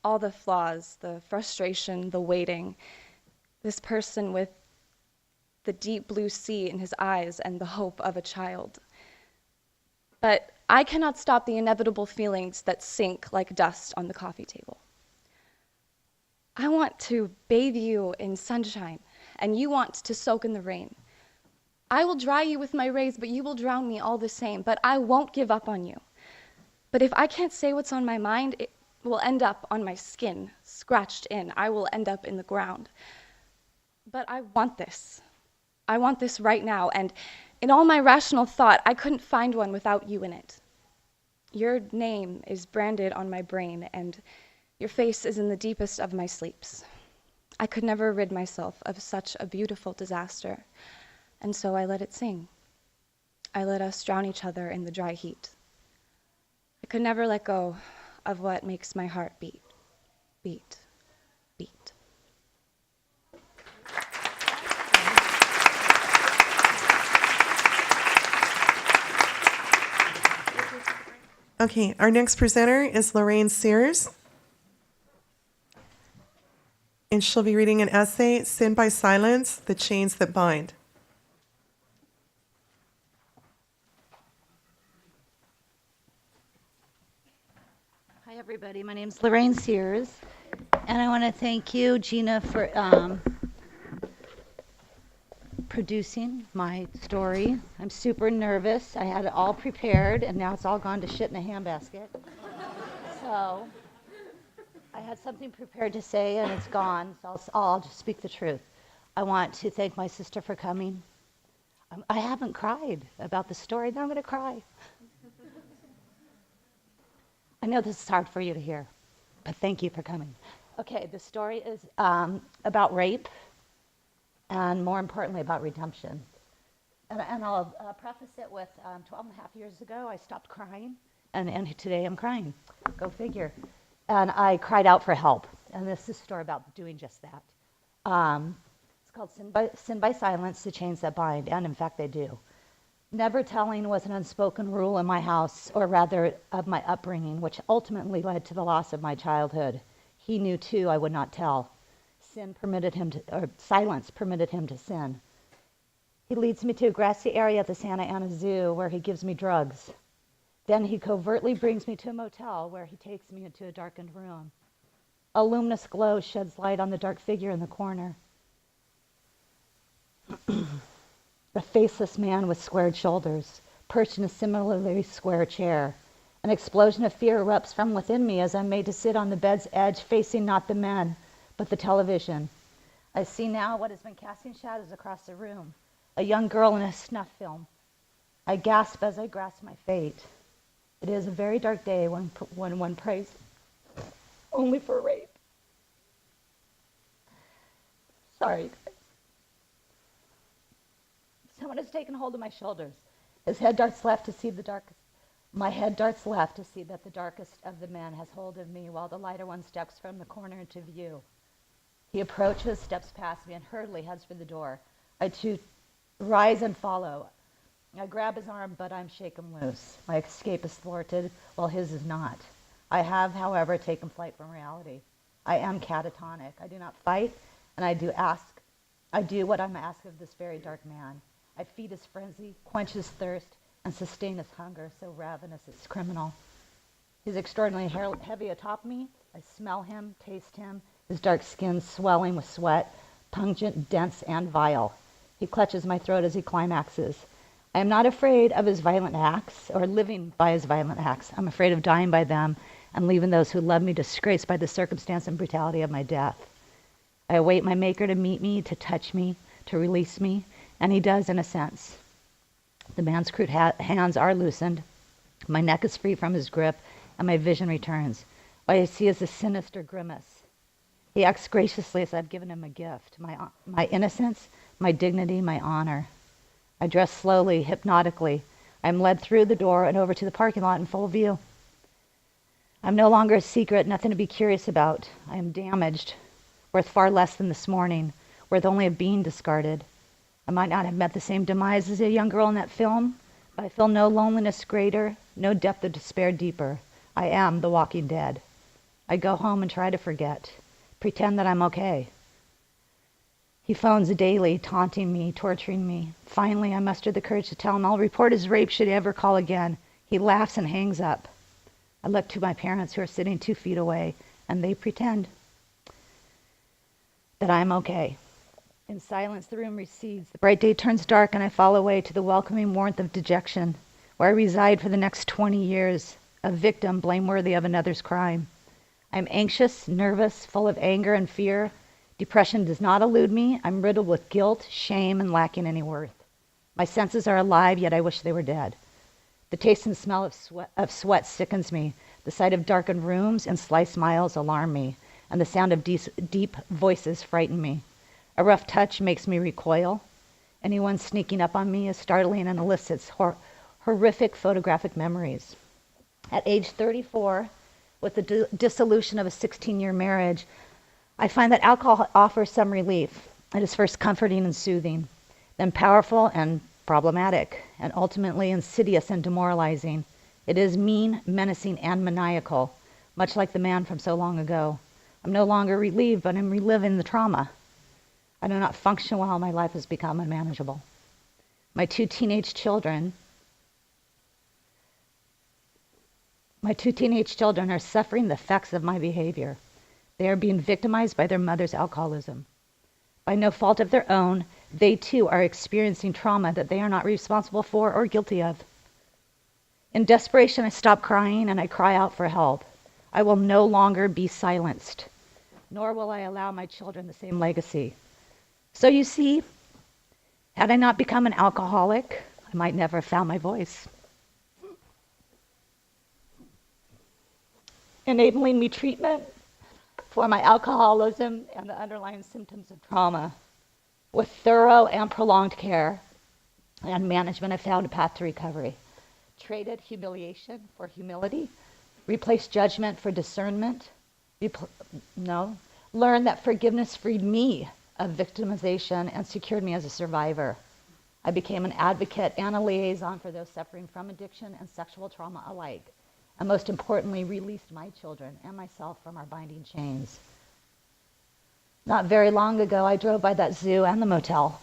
all the flaws, the frustration, the waiting, this person with the deep blue sea in his eyes and the hope of a child. But I cannot stop the inevitable feelings that sink like dust on the coffee table. I want to bathe you in sunshine, and you want to soak in the rain. I will dry you with my rays, but you will drown me all the same. But I won't give up on you. But if I can't say what's on my mind, it will end up on my skin, scratched in. I will end up in the ground. But I want this. I want this right now. And in all my rational thought, I couldn't find one without you in it. Your name is branded on my brain, and your face is in the deepest of my sleeps. I could never rid myself of such a beautiful disaster, and so I let it sing. I let us drown each other in the dry heat. I could never let go of what makes my heart beat, beat, beat. Okay, our next presenter is Lorraine Sears. And she'll be reading an essay, Sin by Silence, The Chains That Bind. Hi, everybody. My name's Lorraine Sears, and I want to thank you, Gina, for producing my story. I'm super nervous. I had it all prepared, and now it's all gone to shit in a handbasket. So I had something prepared to say, and it's gone, so I'll just speak the truth. I want to thank my sister for coming. I haven't cried about the story, now I'm going to cry. I know this is hard for you to hear, but thank you for coming. Okay, the story is about rape, and more importantly, about redemption. And I'll preface it with 12 and a half years ago, I stopped crying, and today I'm crying. Go figure. And I cried out for help, and this is a story about doing just that. It's called Sin by Silence, The Chains That Bind, and in fact, they do. Never telling was an unspoken rule in my house, or rather of my upbringing, which ultimately led to the loss of my childhood. He knew too I would not tell. Silence permitted him to sin. He leads me to a grassy area at the Santa Ana Zoo where he gives me drugs. Then he covertly brings me to a motel where he takes me into a darkened room. A luminous glow sheds light on the dark figure in the corner. A faceless man with squared shoulders, perched in a similarly square chair. An explosion of fear erupts from within me as I'm made to sit on the bed's edge, facing not the men, but the television. I see now what has been casting shadows across the room, a young girl in a snuff film. I gasp as I grasp my fate. It is a very dark day when one prays only for rape. Sorry. Someone has taken hold of my shoulders. His head darts left to see the darkest. My head darts left to see that the darkest of the men has hold of me, while the lighter one steps from the corner into view. He approaches, steps past me, and hurriedly heads for the door. I too rise and follow. I grab his arm, but I'm shaken loose. My escape is thwarted, while his is not. I have, however, taken flight from reality. I am catatonic. I do not fight, and I do what I'm asked of this very dark man. I feed his frenzy, quench his thirst, and sustain his hunger, so ravenous it's criminal. He's extraordinarily heavy atop me. I smell him, taste him, his dark skin swelling with sweat, pungent, dense, and vile. He clutches my throat as he climaxes. I am not afraid of his violent acts or living by his violent acts. I'm afraid of dying by them and leaving those who love me disgraced by the circumstance and brutality of my death. I await my maker to meet me, to touch me, to release me, and he does in a sense. The man's crude hands are loosened. My neck is free from his grip, and my vision returns. What I see is a sinister grimace. He acts graciously as I've given him a gift, my innocence, my dignity, my honor. I dress slowly, hypnotically. I'm led through the door and over to the parking lot in full view. I'm no longer a secret, nothing to be curious about. I am damaged, worth far less than this morning, worth only a bean discarded. I might not have met the same demise as a young girl in that film, but I feel no loneliness greater, no depth of despair deeper. I am the walking dead. I go home and try to forget, pretend that I'm okay. He phones daily, taunting me, torturing me. Finally, I muster the courage to tell him I'll report his rape should he ever call again. He laughs and hangs up. I look to my parents who are sitting 2 feet away, and they pretend that I'm okay. In silence, the room recedes. The bright day turns dark, and I fall away to the welcoming warmth of dejection, where I reside for the next 20 years, a victim blameworthy of another's crime. I'm anxious, nervous, full of anger and fear. Depression does not elude me. I'm riddled with guilt, shame, and lacking any worth. My senses are alive, yet I wish they were dead. The taste and smell of sweat sickens me. The sight of darkened rooms and sly smiles alarm me, and the sound of deep voices frighten me. A rough touch makes me recoil. Anyone sneaking up on me is startling and elicits horrific photographic memories. At age 34, with the dissolution of a 16-year marriage, I find that alcohol offers some relief. It is first comforting and soothing, then powerful and problematic, and ultimately insidious and demoralizing. It is mean, menacing, and maniacal, much like the man from so long ago. I'm no longer relieved, but I'm reliving the trauma. I do not function well. My life has become unmanageable. My two teenage children are suffering the effects of my behavior. They are being victimized by their mother's alcoholism. By no fault of their own, they too are experiencing trauma that they are not responsible for or guilty of. In desperation, I stop crying and I cry out for help. I will no longer be silenced, nor will I allow my children the same legacy. So you see, had I not become an alcoholic, I might never have found my voice. Enabling me treatment for my alcoholism and the underlying symptoms of trauma. With thorough and prolonged care and management, I found a path to recovery. Traded humiliation for humility, replaced judgment for discernment. Learned that forgiveness freed me of victimization and secured me as a survivor. I became an advocate and a liaison for those suffering from addiction and sexual trauma alike, and most importantly, released my children and myself from our binding chains. Not very long ago, I drove by that zoo and the motel.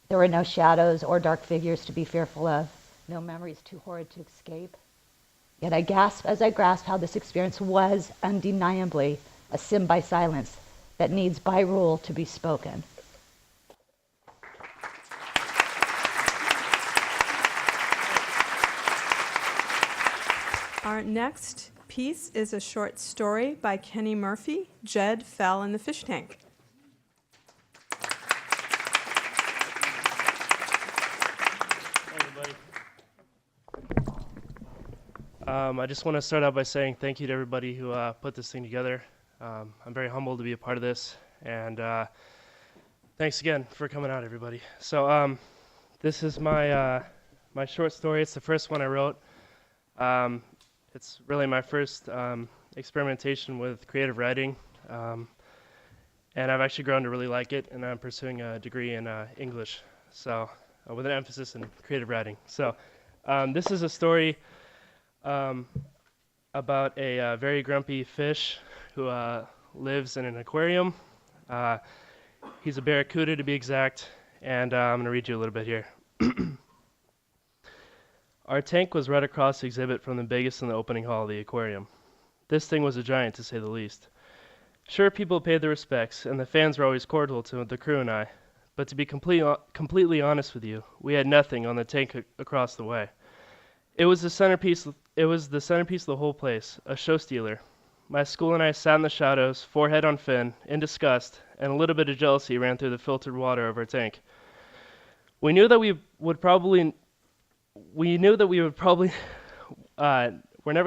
There were no shadows or dark figures to be fearful of, no memories too horrid to escape. Yet I gasp as I grasp how this experience was undeniably a sin by silence that needs by rule to be spoken. Our next piece is a short story by Kenny Murphy, Jed Fell in the Fish Tank. I just want to start out by saying thank you to everybody who put this thing together. I'm very humbled to be a part of this, and thanks again for coming out, everybody. So this is my my short story. It's the first one I wrote. It's really my first experimentation with creative writing, and I've actually grown to really like it, and I'm pursuing a degree in English, so with an emphasis in creative writing. So this is a story about a very grumpy fish who lives in an aquarium. He's a barracuda, to be exact, and I'm going to read you a little bit here. Our tank was right across the exhibit from the biggest in the opening hall of the aquarium. This thing was a giant, to say the least. Sure, people paid their respects, and the fans were always cordial to the crew and I, but to be completely honest with you, we had nothing on the tank across the way. It was the centerpiece of the whole place, a show stealer. My school and I sat in the shadows, forehead on fin, in disgust, and a little bit of jealousy ran through the filtered water of our tank. We knew that we would probably we're never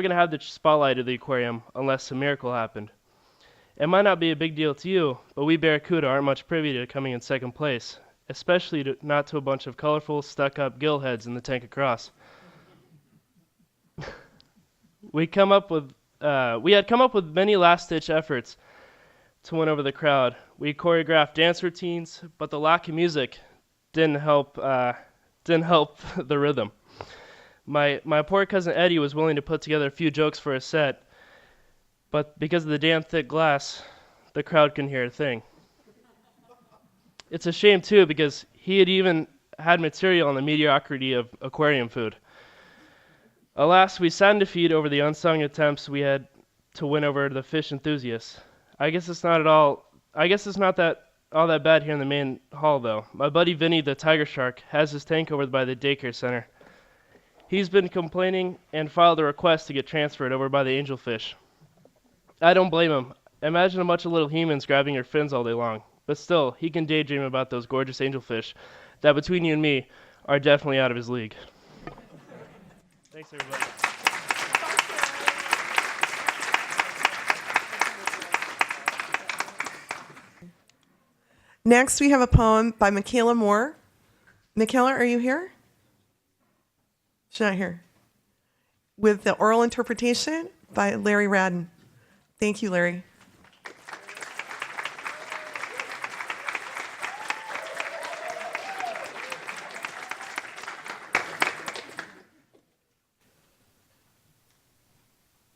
going to have the spotlight of the aquarium unless a miracle happened. It might not be a big deal to you, but we Barracuda aren't much privy to coming in second place, especially not to a bunch of colorful, stuck-up gillheads in the tank across. We come up with we had come up with many last-ditch efforts to win over the crowd. We choreographed dance routines, but the lack of music didn't help the rhythm. My poor cousin Eddie was willing to put together a few jokes for a set, but because of the damn thick glass, the crowd couldn't hear a thing. It's a shame, too, because he had even had material on the mediocrity of aquarium food. Alas, we sat in defeat over the unsung attempts we had to win over the fish enthusiasts. I guess it's not all that bad here in the main hall, though. My buddy Vinny, the tiger shark, has his tank over by the daycare center. He's been complaining and filed a request to get transferred over by the angelfish. I don't blame him. Imagine a bunch of little humans grabbing your fins all day long. But still, he can daydream about those gorgeous angelfish that, between you and me, are definitely out of his league. Thanks, everybody. Next, we have a poem by Michaela Moore. Michaela, are you here? She's not here. With the oral interpretation by Larry Radden. Thank you, Larry.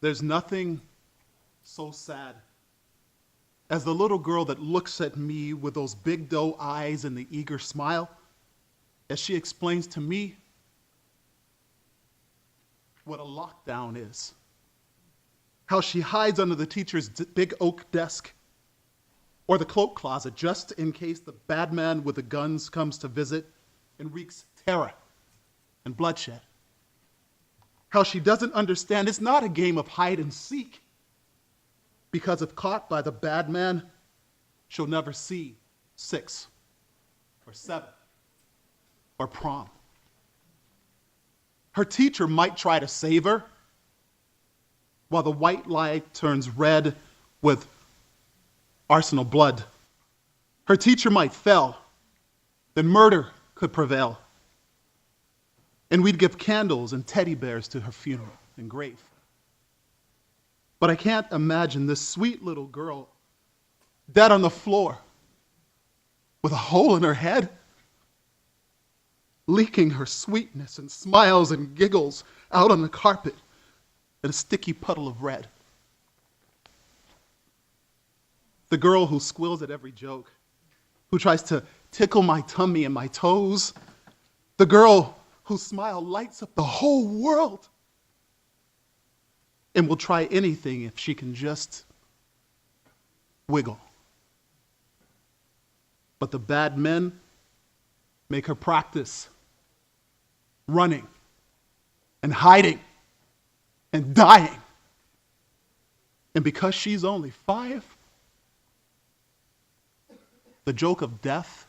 There's nothing so sad as the little girl that looks at me with those big doe eyes and the eager smile as she explains to me what a lockdown is. How she hides under the teacher's big oak desk or the cloak closet just in case the bad man with the guns comes to visit and wreaks terror and bloodshed. How she doesn't understand it's not a game of hide and seek, because if caught by the bad man, she'll never see 6 or 7 or prom. Her teacher might try to save her while the white light turns red with arsenal blood. Her teacher might fail, then murder could prevail. And we'd give candles and teddy bears to her funeral and grave. But I can't imagine this sweet little girl dead on the floor with a hole in her head, leaking her sweetness and smiles and giggles out on the carpet in a sticky puddle of red. The girl who squeals at every joke, who tries to tickle my tummy and my toes. The girl whose smile lights up the whole world and will try anything if she can just wiggle. But the bad men make her practice running and hiding and dying. And because she's only 5, the joke of death,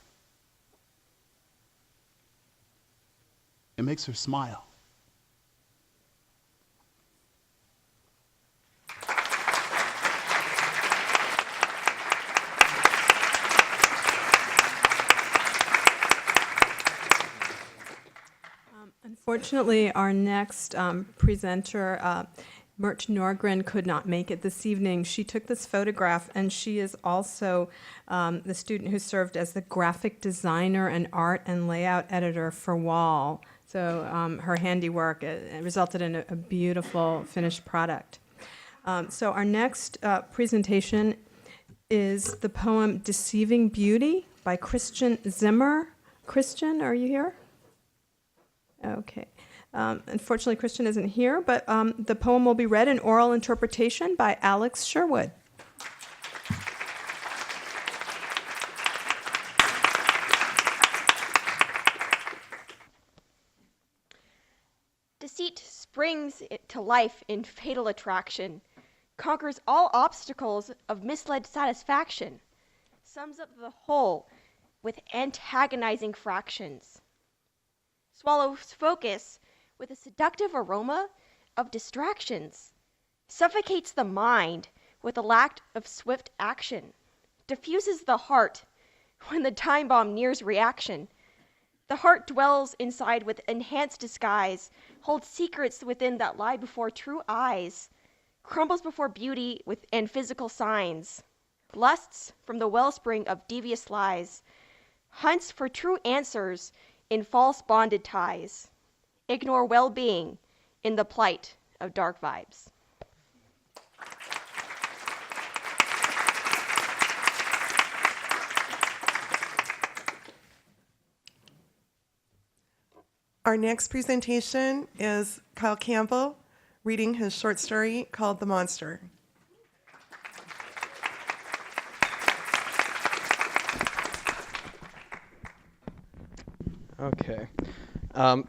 it makes her smile. Unfortunately, our next presenter, Mert Norgren, could not make it this evening. She took this photograph, and she is also the student who served as the graphic designer and art and layout editor for Wall. So her handiwork it resulted in a beautiful finished product. So our next presentation is the poem Deceiving Beauty by Christian Zimmer. Christian, are you here? Okay. Unfortunately, Christian isn't here, but the poem will be read in oral interpretation by Alex Sherwood. Deceit springs to life in fatal attraction, conquers all obstacles of misled satisfaction, sums up the whole with antagonizing fractions, swallows focus with a seductive aroma of distractions, suffocates the mind with a lack of swift action, diffuses the heart when the time bomb nears reaction. The heart dwells inside with enhanced disguise, holds secrets within that lie before true eyes, crumbles before beauty and physical signs, lusts from the wellspring of devious lies, hunts for true answers in false bonded ties, ignore well-being in the plight of dark vibes. Our next presentation is Kyle Campbell reading his short story called The Monster. Okay.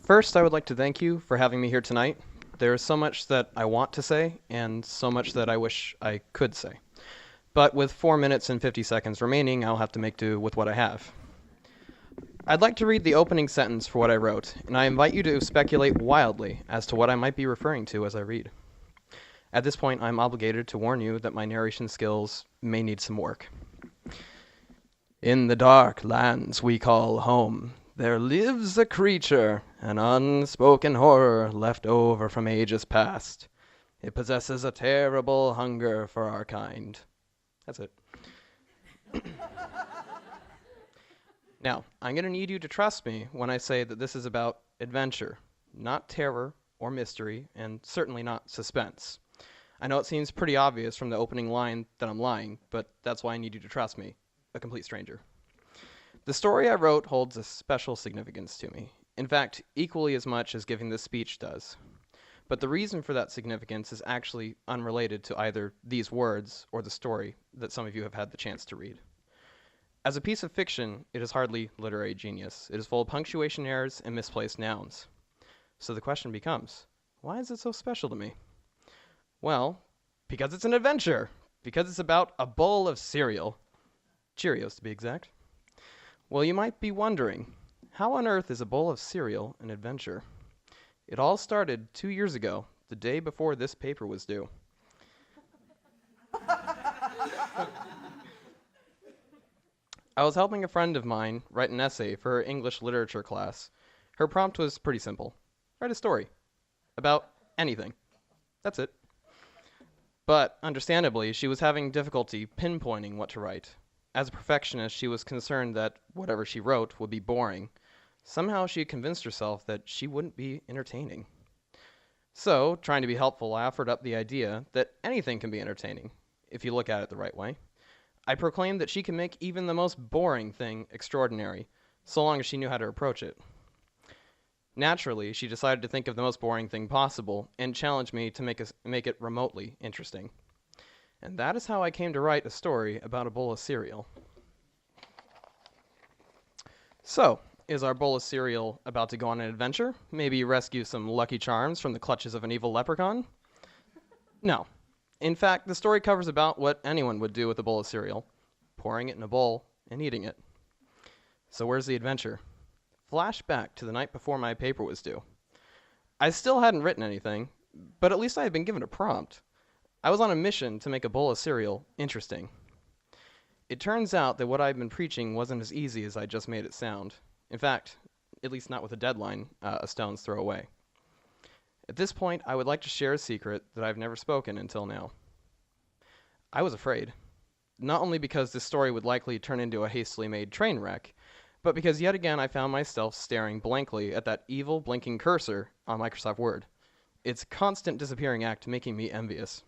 First, I would like to thank you for having me here tonight. There is so much that I want to say and so much that I wish I could say. But with 4 minutes and 50 seconds remaining, I'll have to make do with what I have. I'd like to read the opening sentence for what I wrote, and I invite you to speculate wildly as to what I might be referring to as I read. At this point, I'm obligated to warn you that my narration skills may need some work. In the dark lands we call home, there lives a creature, an unspoken horror left over from ages past. It possesses a terrible hunger for our kind. That's it. Now, I'm going to need you to trust me when I say that this is about adventure, not terror or mystery, and certainly not suspense. I know it seems pretty obvious from the opening line that I'm lying, but that's why I need you to trust me, a complete stranger. The story I wrote holds a special significance to me. In fact, equally as much as giving this speech does. But the reason for that significance is actually unrelated to either these words or the story that some of you have had the chance to read. As a piece of fiction, it is hardly literary genius. It is full of punctuation errors and misplaced nouns. So the question becomes, why is it so special to me? Well, because it's an adventure. Because it's about a bowl of cereal. Cheerios, to be exact. Well, you might be wondering, how on earth is a bowl of cereal an adventure? It all started 2 years ago, the day before this paper was due. I was helping a friend of mine write an essay for her English literature class. Her prompt was pretty simple. Write a story. About anything. That's it. But, understandably, she was having difficulty pinpointing what to write. As a perfectionist, she was concerned that whatever she wrote would be boring. Somehow she had convinced herself that she wouldn't be entertaining. So, trying to be helpful, I offered up the idea that anything can be entertaining, if you look at it the right way. I proclaimed that she can make even the most boring thing extraordinary, so long as she knew how to approach it. Naturally, she decided to think of the most boring thing possible and challenged me to make it remotely interesting. And that is how I came to write a story about a bowl of cereal. So, is our bowl of cereal about to go on an adventure? Maybe rescue some Lucky Charms from the clutches of an evil leprechaun? No. In fact, the story covers about what anyone would do with a bowl of cereal, pouring it in a bowl and eating it. So where's the adventure? Flash back to the night before my paper was due. I still hadn't written anything, but at least I had been given a prompt. I was on a mission to make a bowl of cereal interesting. It turns out that what I'd been preaching wasn't as easy as I just made it sound. In fact, at least not with a deadline a stone's throw away. At this point, I would like to share a secret that I've never spoken until now. I was afraid. Not only because this story would likely turn into a hastily made train wreck, but because yet again I found myself staring blankly at that evil blinking cursor on Microsoft Word. Its constant disappearing act making me envious.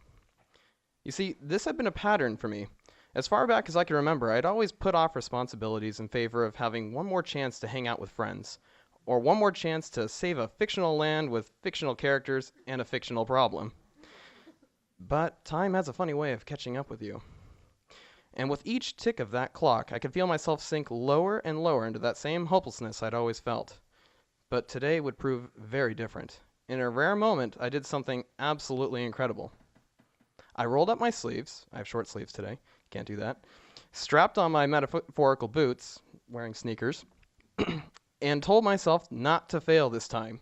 You see, this had been a pattern for me. As far back as I can remember, I'd always put off responsibilities in favor of having one more chance to hang out with friends, or one more chance to save a fictional land with fictional characters and a fictional problem. But time has a funny way of catching up with you. And with each tick of that clock, I could feel myself sink lower and lower into that same hopelessness I'd always felt. But today would prove very different. In a rare moment, I did something absolutely incredible. I rolled up my sleeves. I have short sleeves today. Can't do that. Strapped on my metaphorical boots, wearing sneakers, and told myself not to fail this time.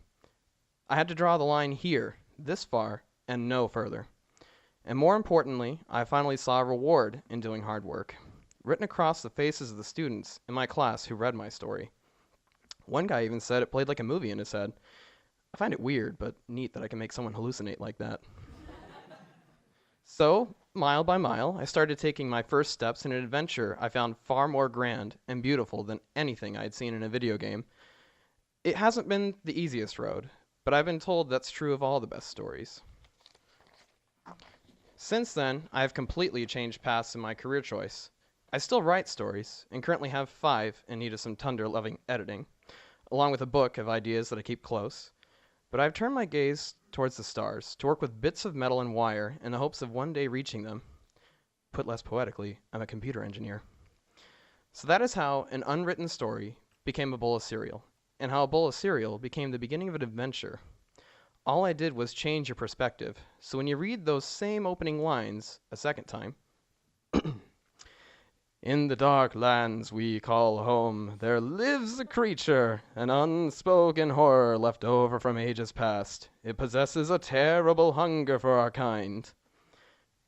I had to draw the line here, this far, and no further. And more importantly, I finally saw a reward in doing hard work, written across the faces of the students in my class who read my story. One guy even said it played like a movie in his head. I find it weird, but neat that I can make someone hallucinate like that. So, mile by mile, I started taking my first steps in an adventure I found far more grand and beautiful than anything I had seen in a video game. It hasn't been the easiest road, but I've been told that's true of all the best stories. Since then, I have completely changed paths in my career choice. I still write stories, and currently have 5 in need of some tender-loving editing, along with a book of ideas that I keep close. But I've turned my gaze towards the stars to work with bits of metal and wire in the hopes of one day reaching them. Put less poetically, I'm a computer engineer. So that is how an unwritten story became a bowl of cereal, and how a bowl of cereal became the beginning of an adventure. All I did was change your perspective, so when you read those same opening lines a second time, in the dark lands we call home, there lives a creature, an unspoken horror left over from ages past. It possesses a terrible hunger for our kind.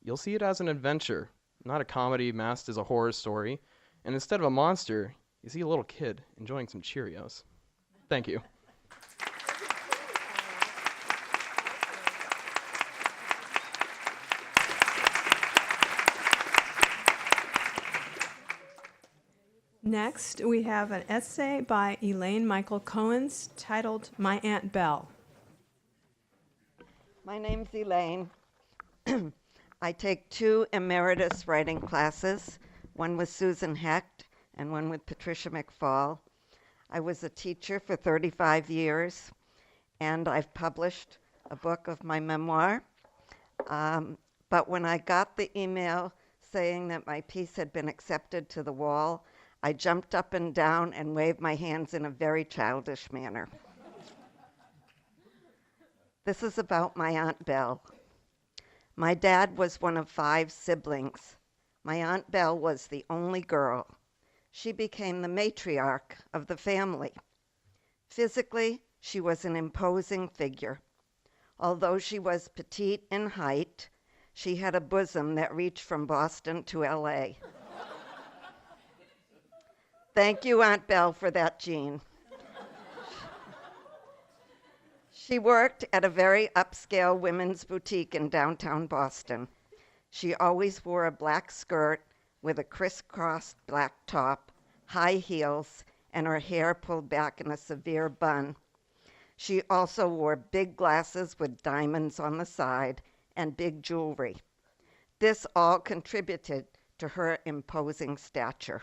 You'll see it as an adventure, not a comedy masked as a horror story, and instead of a monster, you see a little kid enjoying some Cheerios. Thank you. Next, we have an essay by Elaine Michael Cohens titled My Aunt Belle. My name's Elaine. I take 2 emeritus writing classes, one with Susan Hecht and one with Patricia McFall. I was a teacher for 35 years, and I've published a book of my memoir. But when I got the email saying that my piece had been accepted to the wall, I jumped up and down and waved my hands in a very childish manner. This is about my Aunt Belle. My dad was one of 5 siblings. My Aunt Belle was the only girl. She became the matriarch of the family. Physically, she was an imposing figure. Although she was petite in height, she had a bosom that reached from Boston to LA. Thank you, Aunt Belle, for that gene. She worked at a very upscale women's boutique in downtown Boston. She always wore a black skirt with a crisscrossed black top, high heels, and her hair pulled back in a severe bun. She also wore big glasses with diamonds on the side and big jewelry. This all contributed to her imposing stature.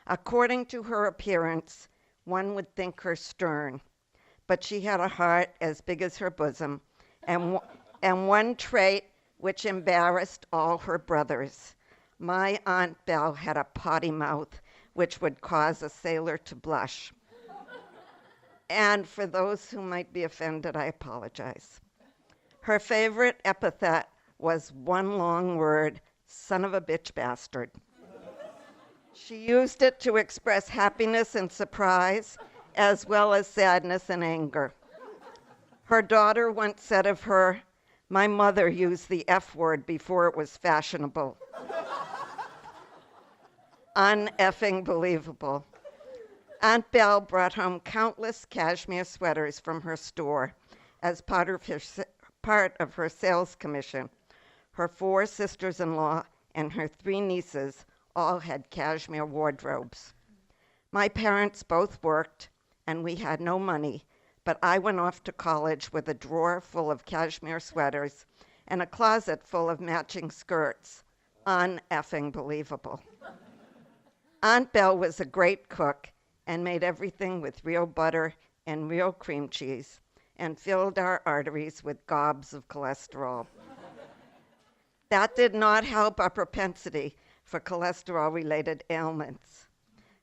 According to her appearance, one would think her stern, but she had a heart as big as her bosom, and one trait which embarrassed all her brothers. My Aunt Belle had a potty mouth which would cause a sailor to blush. And for those who might be offended, I apologize. Her favorite epithet was one long word, son of a bitch bastard. She used it to express happiness and surprise, as well as sadness and anger. Her daughter once said of her, "My mother used the F word before it was fashionable." Un-effing believable. Aunt Belle brought home countless cashmere sweaters from her store as part of her sales commission. Her 4 sisters-in-law and her 3 nieces all had cashmere wardrobes. My parents both worked, and we had no money, but I went off to college with a drawer full of cashmere sweaters and a closet full of matching skirts. Un-effing believable. Aunt Belle was a great cook and made everything with real butter and real cream cheese and filled our arteries with gobs of cholesterol. That did not help our propensity for cholesterol-related ailments.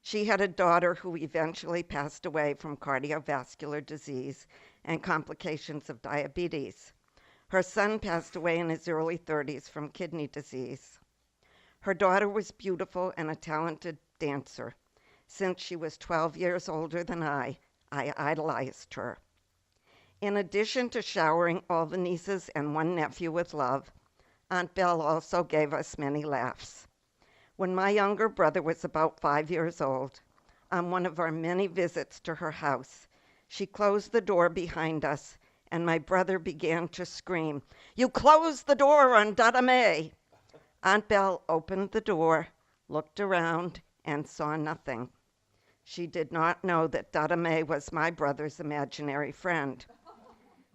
She had a daughter who eventually passed away from cardiovascular disease and complications of diabetes. Her son passed away in his early 30s from kidney disease. Her daughter was beautiful and a talented dancer. Since she was 12 years older than I idolized her. In addition to showering all the nieces and 1 nephew with love, Aunt Belle also gave us many laughs. When my younger brother was about 5 years old, on one of our many visits to her house, she closed the door behind us and my brother began to scream, "You closed the door on Dada May!" Aunt Belle opened the door, looked around, and saw nothing. She did not know that Dada May was my brother's imaginary friend.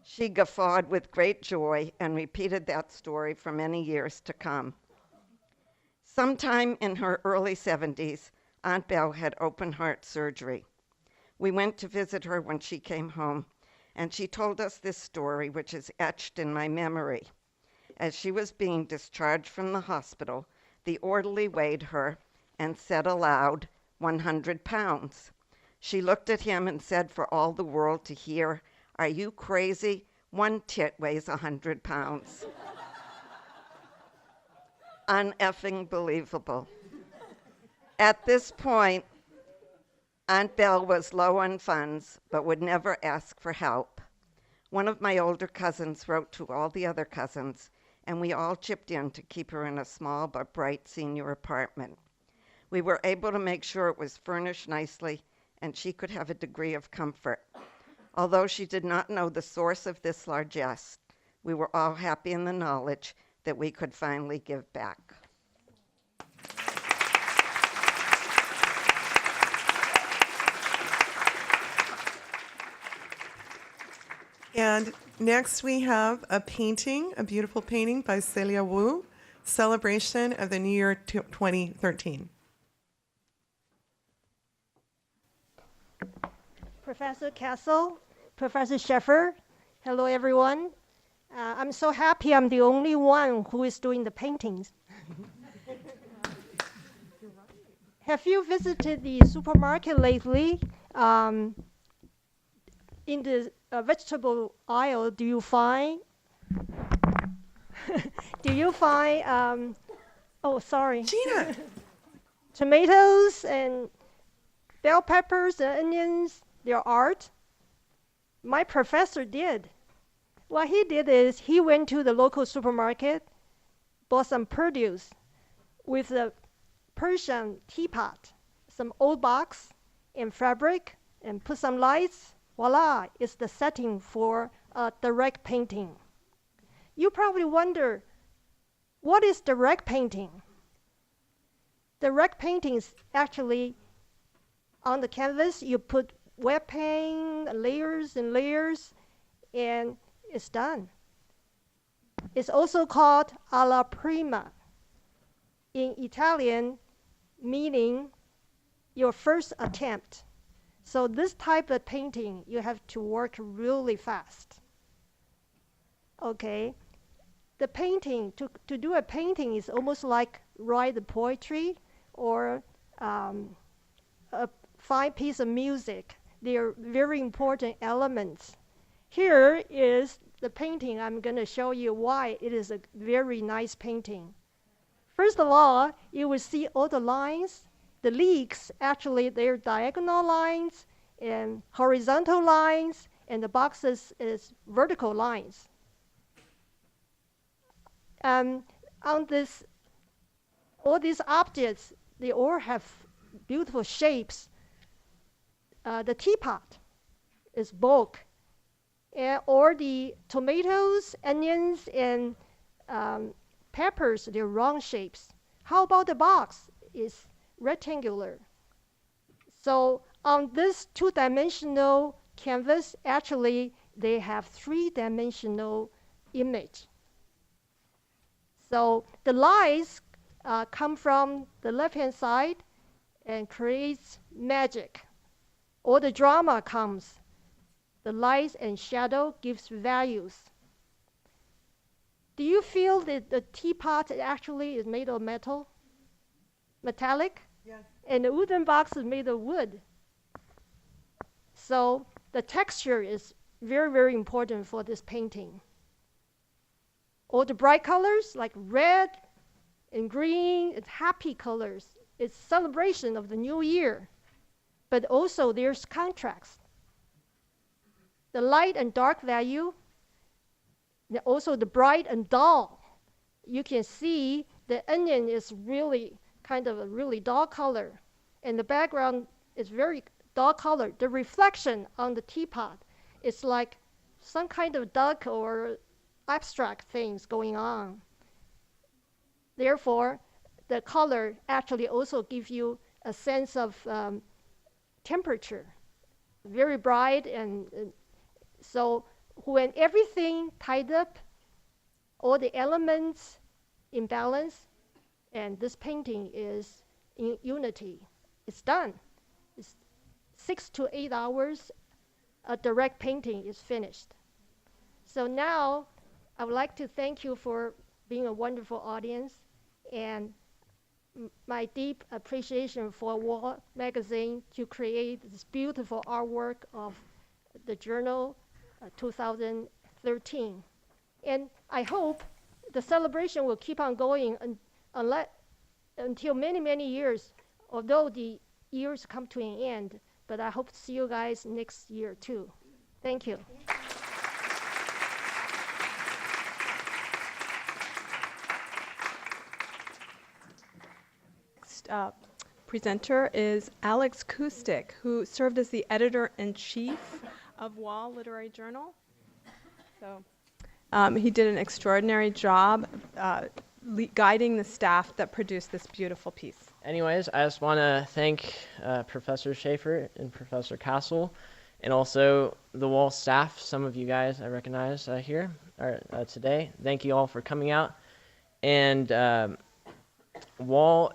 She guffawed with great joy and repeated that story for many years to come. Sometime in her early 70s, Aunt Belle had open heart surgery. We went to visit her when she came home, and she told us this story, which is etched in my memory. As she was being discharged from the hospital, the orderly weighed her and said aloud, 100 pounds. She looked at him and said for all the world to hear, "Are you crazy? One tit weighs 100 pounds." Uneffing believable. At this point, Aunt Belle was low on funds, but would never ask for help. One of my older cousins wrote to all the other cousins, and we all chipped in to keep her in a small but bright senior apartment. We were able to make sure it was furnished nicely and she could have a degree of comfort. Although she did not know the source of this largesse, we were all happy in the knowledge that we could finally give back. And next we have a painting, a beautiful painting by Celia Wu, Celebration of the New Year 2013. Professor Castle, Professor Sheffer, hello everyone. I'm so happy I'm the only one who is doing the paintings. Have you visited the supermarket lately? In the vegetable aisle, do you find oh sorry, Gina, tomatoes and bell peppers and onions? Their art? My professor did. What he did is he went to the local supermarket, bought some produce with a Persian teapot, some old box and fabric, and put some lights. Voila, it's the setting for a direct painting. You probably wonder, what is direct painting? Direct painting is actually on the canvas, you put wet paint, layers and layers, and it's done. It's also called alla prima in Italian, meaning your first attempt. So this type of painting, you have to work really fast. Okay, the painting, to do a painting is almost like write the poetry or a fine piece of music. They are very important elements. Here is the painting. I'm going to show you why it is a very nice painting. First of all, you will see all the lines. The leaks, actually, they're diagonal lines and horizontal lines, and the boxes is vertical lines. On this, all these objects, they all have beautiful shapes. The teapot is bulk, or the tomatoes, onions, and peppers, they're round shapes. How about the box? It's rectangular. So on this two-dimensional canvas, actually, they have three-dimensional image. So the lines come from the left-hand side and creates magic. All the drama comes. The light and shadow gives values. Do you feel that the teapot actually is made of metal? Metallic? Yes. And the wooden box is made of wood. So the texture is very, very important for this painting. All the bright colors like red and green, it's happy colors. It's celebration of the new year. But also there's contrast. The light and dark value, also the bright and dull. You can see the onion is really kind of a really dark color, and the background is very dark color. The reflection on the teapot is like some kind of duck or abstract things going on. Therefore, the color actually also gives you a sense of temperature, very bright, and so when everything tied up, all the elements in balance, and this painting is in unity. It's done. It's 6 to 8 hours, a direct painting is finished. So now I would like to thank you for being a wonderful audience, and my deep appreciation for Wall Magazine to create this beautiful artwork of the journal 2013. And I hope the celebration will keep on going until many, many years, although the years come to an end. But I hope to see you guys next year too. Thank you. Next presenter is Alex Kustik, who served as the editor-in-chief of Wall Literary Journal. So he did an extraordinary job guiding the staff that produced this beautiful piece. Anyways, I just want to thank Professor Schaefer and Professor Castle, and also the Wall staff. Some of you guys I recognize here today. Thank you all for coming out. And Wall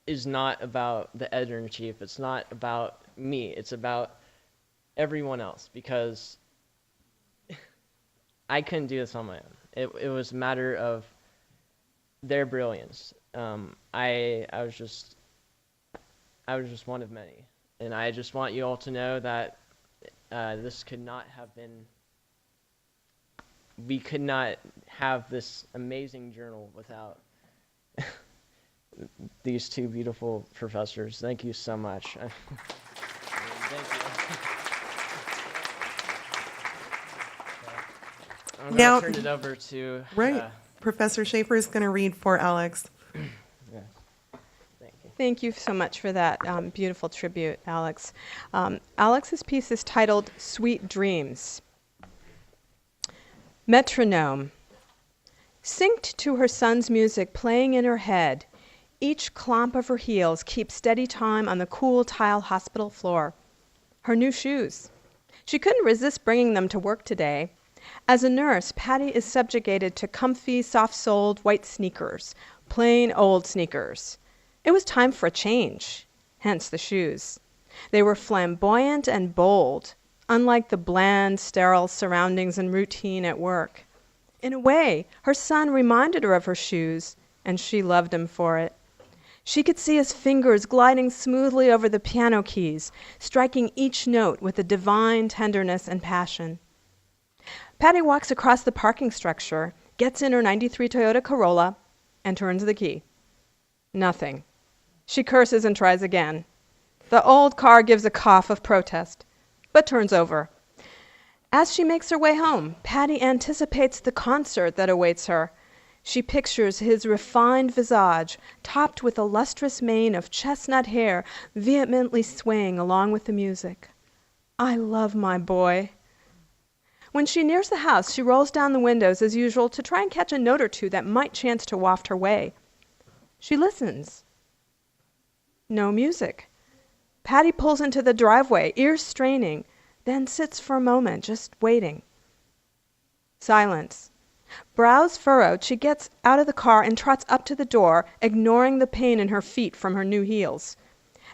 is not about the editor-in-chief. It's not about me. It's about everyone else, because I couldn't do this on my own. It was a matter of their brilliance. I was just one of many, and I just want you all to know that this could not have been. We could not have this amazing journal without these two beautiful professors. Thank you so much. Thank you. I'm Now, going to turn it over to Professor Schaefer is going to read for Alex. Yeah. Thank you so much for that beautiful tribute, Alex. Alex's piece is titled Sweet Dreams. Metronome. Synced to her son's music playing in her head, each clomp of her heels keeps steady time on the cool tile hospital floor. Her new shoes. She couldn't resist bringing them to work today. As a nurse, Patty is subjugated to comfy, soft-soled white sneakers, plain old sneakers. It was time for a change, hence the shoes. They were flamboyant and bold, unlike the bland, sterile surroundings and routine at work. In a way, her son reminded her of her shoes, and she loved him for it. She could see his fingers gliding smoothly over the piano keys, striking each note with a divine tenderness and passion. Patty walks across the parking structure, gets in her '93 Toyota Corolla, and turns the key. Nothing. She curses and tries again. The old car gives a cough of protest, but turns over. As she makes her way home, Patty anticipates the concert that awaits her. She pictures his refined visage, topped with a lustrous mane of chestnut hair, vehemently swaying along with the music. I love my boy. When she nears the house, she rolls down the windows as usual to try and catch a note or two that might chance to waft her way. She listens. No music. Patty pulls into the driveway, ears straining, then sits for a moment, just waiting. Silence. Brows furrowed, she gets out of the car and trots up to the door, ignoring the pain in her feet from her new heels.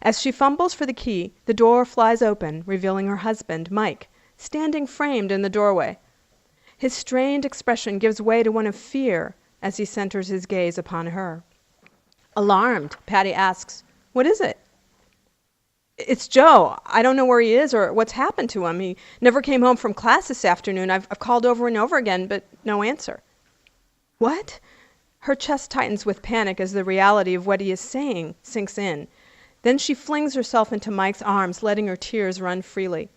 As she fumbles for the key, the door flies open, revealing her husband, Mike, standing framed in the doorway. His strained expression gives way to one of fear as he centers his gaze upon her. Alarmed, Patty asks, "What is it?" "It's Joe. I don't know where he is or what's happened to him. He never came home from class this afternoon. I've called over and over again, but no answer." "What?" Her chest tightens with panic as the reality of what he is saying sinks in. Then she flings herself into Mike's arms, letting her tears run freely.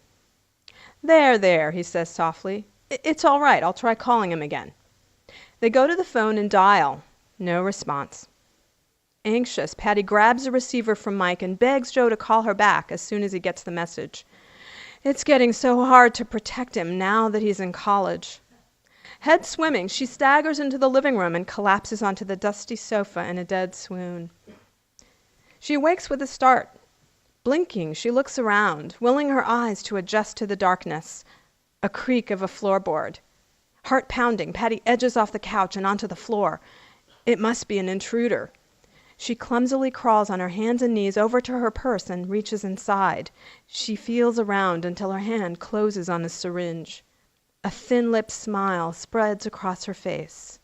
"There, there," he says softly. "It's all right. I'll try calling him again." They go to the phone and dial. No response. Anxious, Patty grabs a receiver from Mike and begs Joe to call her back as soon as he gets the message. It's getting so hard to protect him now that he's in college. Head swimming, she staggers into the living room and collapses onto the dusty sofa in a dead swoon. She awakes with a start. Blinking, she looks around, willing her eyes to adjust to the darkness. A creak of a floorboard. Heart pounding, Patty edges off the couch and onto the floor. It must be an intruder. She clumsily crawls on her hands and knees over to her purse and reaches inside. She feels around until her hand closes on a syringe. A thin-lipped smile spreads across her face.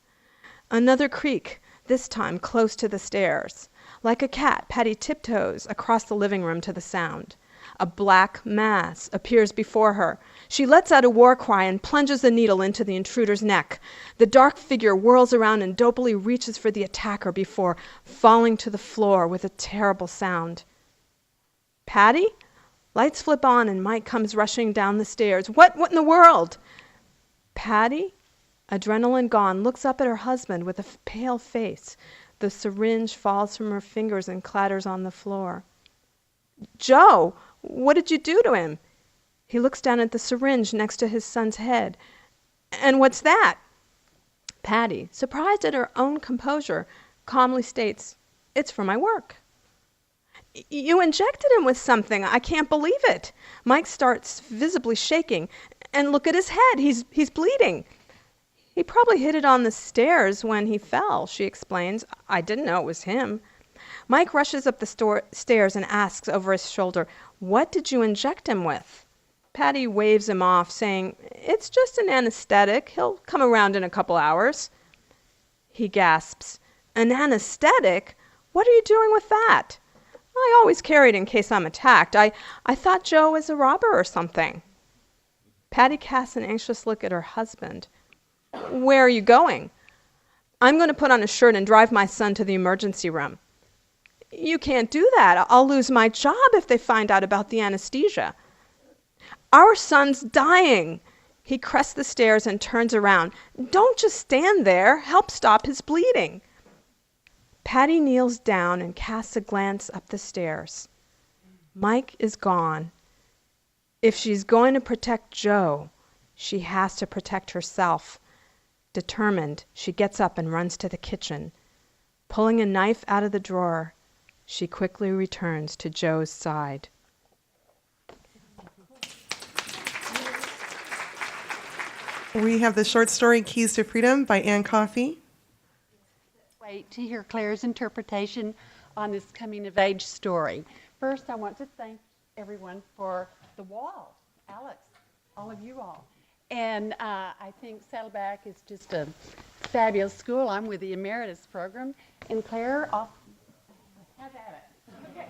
Another creak, this time close to the stairs. Like a cat, Patty tiptoes across the living room to the sound. A black mass appears before her. She lets out a war cry and plunges the needle into the intruder's neck. The dark figure whirls around and dopily reaches for the attacker before falling to the floor with a terrible sound. Patty? Lights flip on and Mike comes rushing down the stairs. What in the world? Patty, adrenaline gone, looks up at her husband with a pale face. The syringe falls from her fingers and clatters on the floor. Joe, what did you do to him? He looks down at the syringe next to his son's head. And what's that? Patty, surprised at her own composure, calmly states, It's for my work. You injected him with something. I can't believe it. Mike starts visibly shaking. And look at his head. He's bleeding. He probably hit it on the stairs when he fell, she explains. I didn't know it was him. Mike rushes up the stairs and asks over his shoulder, What did you inject him with? Patty waves him off, saying, It's just an anesthetic. He'll come around in a couple hours. He gasps, An anesthetic? What are you doing with that? I always carry it in case I'm attacked. I thought Joe was a robber or something. Patty casts an anxious look at her husband. Where are you going? I'm going to put on a shirt and drive my son to the emergency room. You can't do that. I'll lose my job if they find out about the anesthesia. Our son's dying. He crests the stairs and turns around. Don't just stand there. Help stop his bleeding. Patty kneels down and casts a glance up the stairs. Mike is gone. If she's going to protect Joe, she has to protect herself. Determined, she gets up and runs to the kitchen. Pulling a knife out of the drawer, she quickly returns to Joe's side. We have the short story Keys to Freedom by Ann Coffey. Wait to hear Claire's interpretation on this coming-of-age story. First, I want to thank everyone for the wall, Alex, all of you all. And I think Saddleback is just a fabulous school. I'm with the Emeritus program. And Claire, have at it. Okay.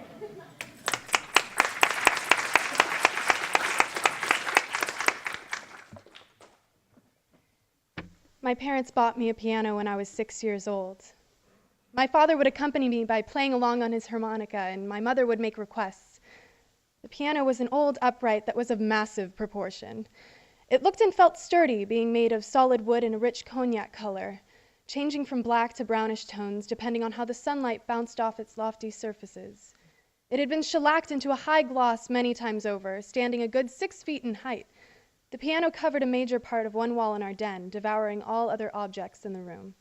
My parents bought me a piano when I was 6 years old. My father would accompany me by playing along on his harmonica, and my mother would make requests. The piano was an old upright that was of massive proportion. It looked and felt sturdy, being made of solid wood in a rich cognac color, changing from black to brownish tones depending on how the sunlight bounced off its lofty surfaces. It had been shellacked into a high gloss many times over, standing a good 6 feet in height. The piano covered a major part of one wall in our den, devouring all other objects in the room.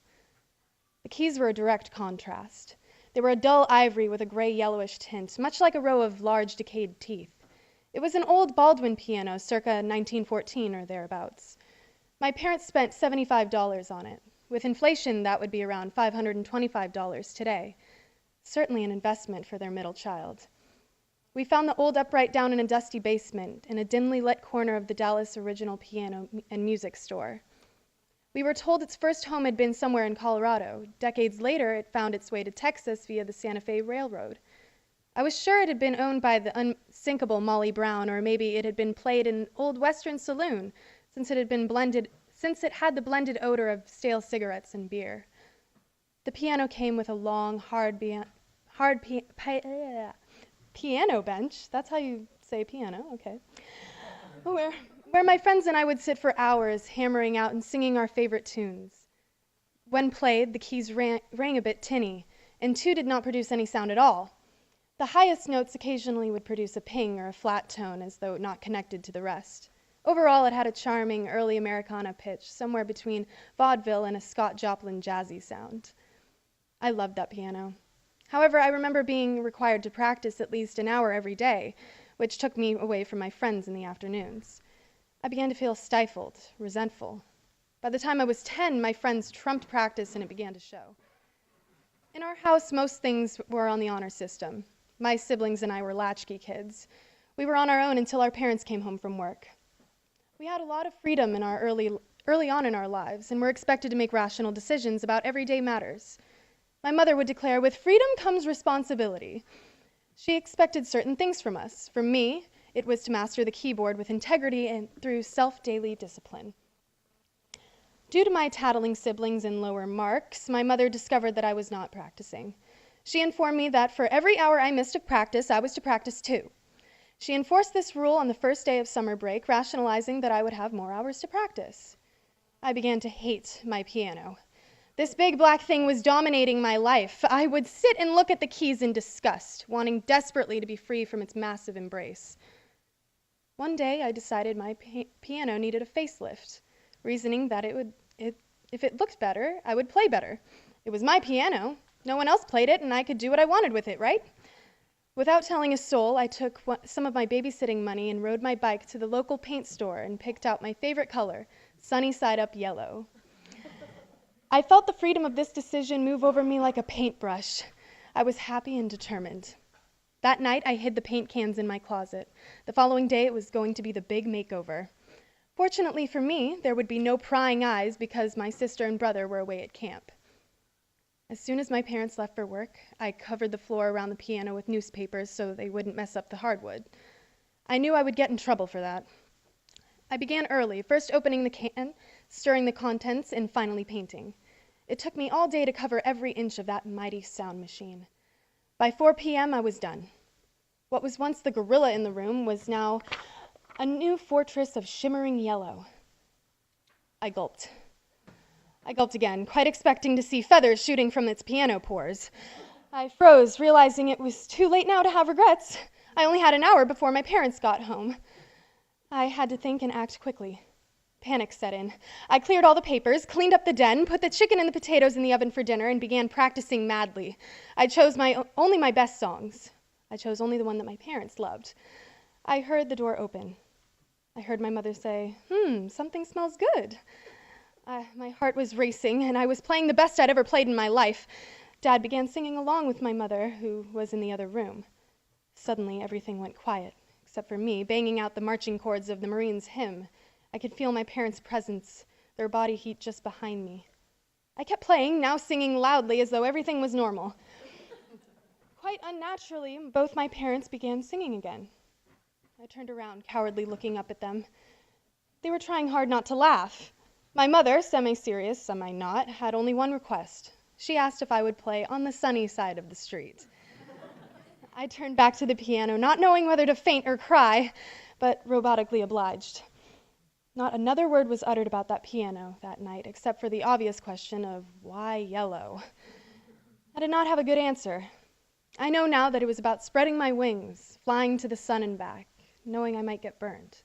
The keys were a direct contrast. They were a dull ivory with a gray-yellowish tint, much like a row of large decayed teeth. It was an old Baldwin piano, circa 1914 or thereabouts. My parents spent $75 on it. With inflation, that would be around $525 today. Certainly an investment for their middle child. We found the old upright down in a dusty basement, in a dimly lit corner of the Dallas Original Piano and Music Store. We were told its first home had been somewhere in Colorado. Decades later, it found its way to Texas via the Santa Fe Railroad. I was sure it had been owned by the unsinkable Molly Brown, or maybe it had been played in an old Western saloon, since it had the blended odor of stale cigarettes and beer. The piano came with a long, hard piano bench. That's how you say piano, okay. Where my friends and I would sit for hours, hammering out and singing our favorite tunes. When played, the keys rang a bit tinny, and two did not produce any sound at all. The highest notes occasionally would produce a ping or a flat tone as though not connected to the rest. Overall, it had a charming early Americana pitch, somewhere between vaudeville and a Scott Joplin jazzy sound. I loved that piano. However, I remember being required to practice at least an hour every day, which took me away from my friends in the afternoons. I began to feel stifled, resentful. By the time I was 10, my friends trumped practice and it began to show. In our house, most things were on the honor system. My siblings and I were latchkey kids. We were on our own until our parents came home from work. We had a lot of freedom in our early on in our lives and were expected to make rational decisions about everyday matters. My mother would declare, "With freedom comes responsibility." She expected certain things from us. From me, it was to master the keyboard with integrity and through self-daily discipline. Due to my tattling siblings and lower marks, my mother discovered that I was not practicing. She informed me that for every hour I missed of practice, I was to practice 2. She enforced this rule on the first day of summer break, rationalizing that I would have more hours to practice. I began to hate my piano. This big black thing was dominating my life. I would sit and look at the keys in disgust, wanting desperately to be free from its massive embrace. One day, I decided my piano needed a facelift, reasoning that if it looked better, I would play better. It was my piano. No one else played it, and I could do what I wanted with it, right? Without telling a soul, I took some of my babysitting money and rode my bike to the local paint store and picked out my favorite color, sunny side up yellow. I felt the freedom of this decision move over me like a paintbrush. I was happy and determined. That night, I hid the paint cans in my closet. The following day, it was going to be the big makeover. Fortunately for me, there would be no prying eyes because my sister and brother were away at camp. As soon as my parents left for work, I covered the floor around the piano with newspapers so they wouldn't mess up the hardwood. I knew I would get in trouble for that. I began early, first opening the can, stirring the contents, and finally painting. It took me all day to cover every inch of that mighty sound machine. By 4 p.m., I was done. What was once the gorilla in the room was now a new fortress of shimmering yellow. I gulped. I gulped again, quite expecting to see feathers shooting from its piano pores. I froze, realizing it was too late now to have regrets. I only had an hour before my parents got home. I had to think and act quickly. Panic set in. I cleared all the papers, cleaned up the den, put the chicken and the potatoes in the oven for dinner, and began practicing madly. I chose only my best songs. I chose only the one that my parents loved. I heard the door open. I heard my mother say, something smells good. My heart was racing, and I was playing the best I'd ever played in my life. Dad began singing along with my mother, who was in the other room. Suddenly, everything went quiet, except for me, banging out the marching chords of the Marines' hymn. I could feel my parents' presence, their body heat just behind me. I kept playing, now singing loudly as though everything was normal. Quite unnaturally, both my parents began singing again. I turned around, cowardly looking up at them. They were trying hard not to laugh. My mother, semi-serious, semi-not, had only one request. She asked if I would play On the Sunny Side of the Street. I turned back to the piano, not knowing whether to faint or cry, but robotically obliged. Not another word was uttered about that piano that night, except for the obvious question of why yellow. I did not have a good answer. I know now that it was about spreading my wings, flying to the sun and back, knowing I might get burned.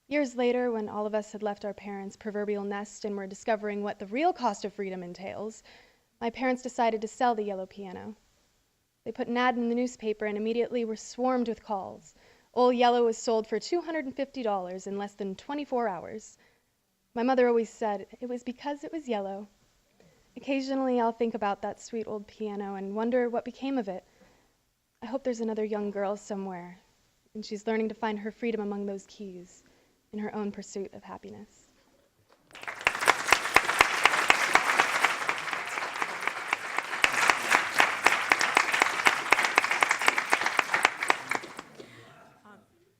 Years later, when all of us had left our parents' proverbial nest and were discovering what the real cost of freedom entails, my parents decided to sell the yellow piano. They put an ad in the newspaper and immediately were swarmed with calls. Old Yellow was sold for $250 in less than 24 hours. My mother always said it was because it was yellow. Occasionally, I'll think about that sweet old piano and wonder what became of it. I hope there's another young girl somewhere, and she's learning to find her freedom among those keys in her own pursuit of happiness.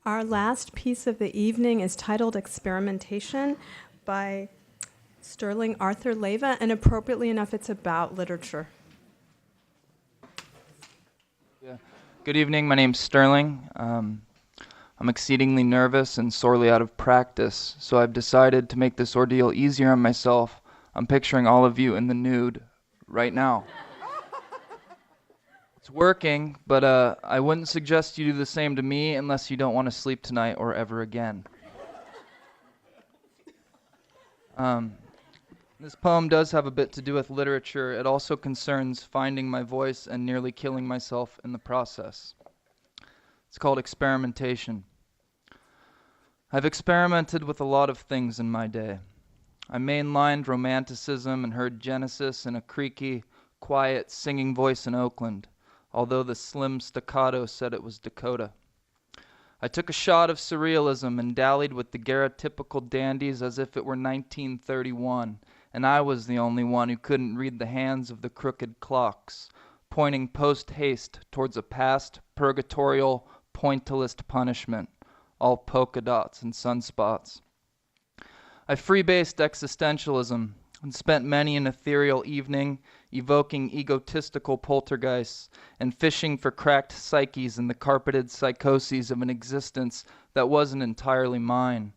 Our last piece of the evening is titled Experimentation by Sterling Arthur Leva, and appropriately enough, it's about literature. Yeah. Good evening, my name's Sterling. I'm exceedingly nervous and sorely out of practice, so I've decided to make this ordeal easier on myself. I'm picturing all of you in the nude right now. It's working, but I wouldn't suggest you do the same to me unless you don't want to sleep tonight or ever again. This poem does have a bit to do with literature. It also concerns finding my voice and nearly killing myself in the process. It's called Experimentation. I've experimented with a lot of things in my day. I mainlined Romanticism and heard Genesis in a creaky, quiet, singing voice in Oakland, although the slim staccato said it was Dakota. I took a shot of surrealism and dallied with the daguerreotypical dandies as if it were 1931, and I was the only one who couldn't read the hands of the crooked clocks, pointing post-haste towards a past, purgatorial, pointillist punishment, all polka dots and sunspots. I freebased existentialism and spent many an ethereal evening evoking egotistical poltergeists and fishing for cracked psyches in the carpeted psychoses of an existence that wasn't entirely mine,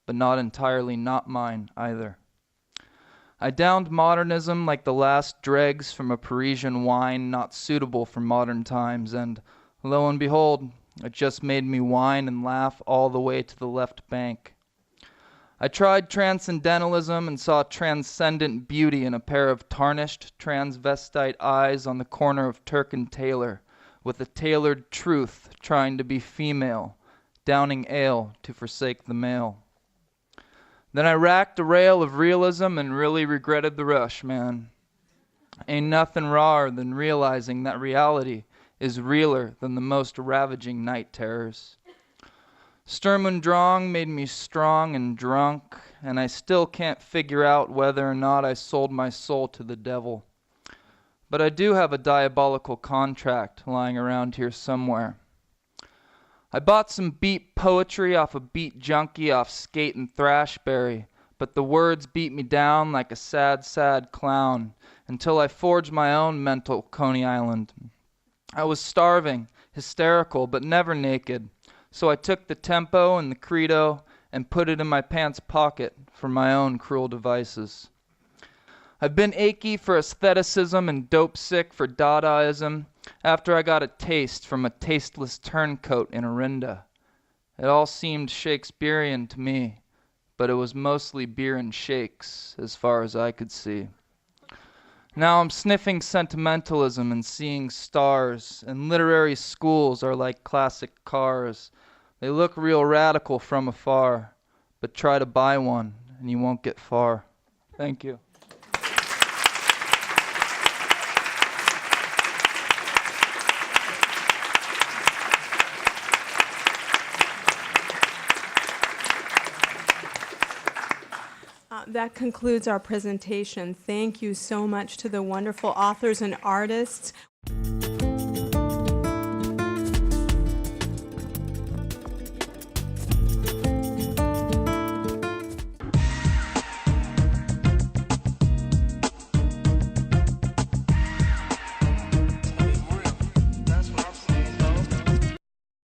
but not entirely not mine either. I downed modernism like the last dregs from a Parisian wine not suitable for modern times, and lo and behold, it just made me whine and laugh all the way to the left bank. I tried transcendentalism and saw transcendent beauty in a pair of tarnished transvestite eyes on the corner of Turk and Taylor, with a tailored truth trying to be female, downing ale to forsake the male. Then I racked a rail of realism and really regretted the rush, man. Ain't nothing rawer than realizing that reality is realer than the most ravaging night terrors. Sturm und Drang made me strong and drunk, and I still can't figure out whether or not I sold my soul to the devil. But I do have a diabolical contract lying around here somewhere. I bought some beat poetry off a beat junkie off Skate and Thrashberry, but the words beat me down like a sad, sad clown until I forged my own mental Coney Island. I was starving, hysterical, but never naked. So I took the tempo and the credo and put it in my pants pocket for my own cruel devices. I've been achy for aestheticism and dope sick for Dadaism after I got a taste from a tasteless turncoat in Orinda. It all seemed Shakespearean to me, but it was mostly beer and shakes as far as I could see. Now I'm sniffing sentimentalism and seeing stars, and literary schools are like classic cars. They look real radical from afar, but try to buy one and you won't get far. Thank you. That concludes our presentation. Thank you so much to the wonderful authors and artists.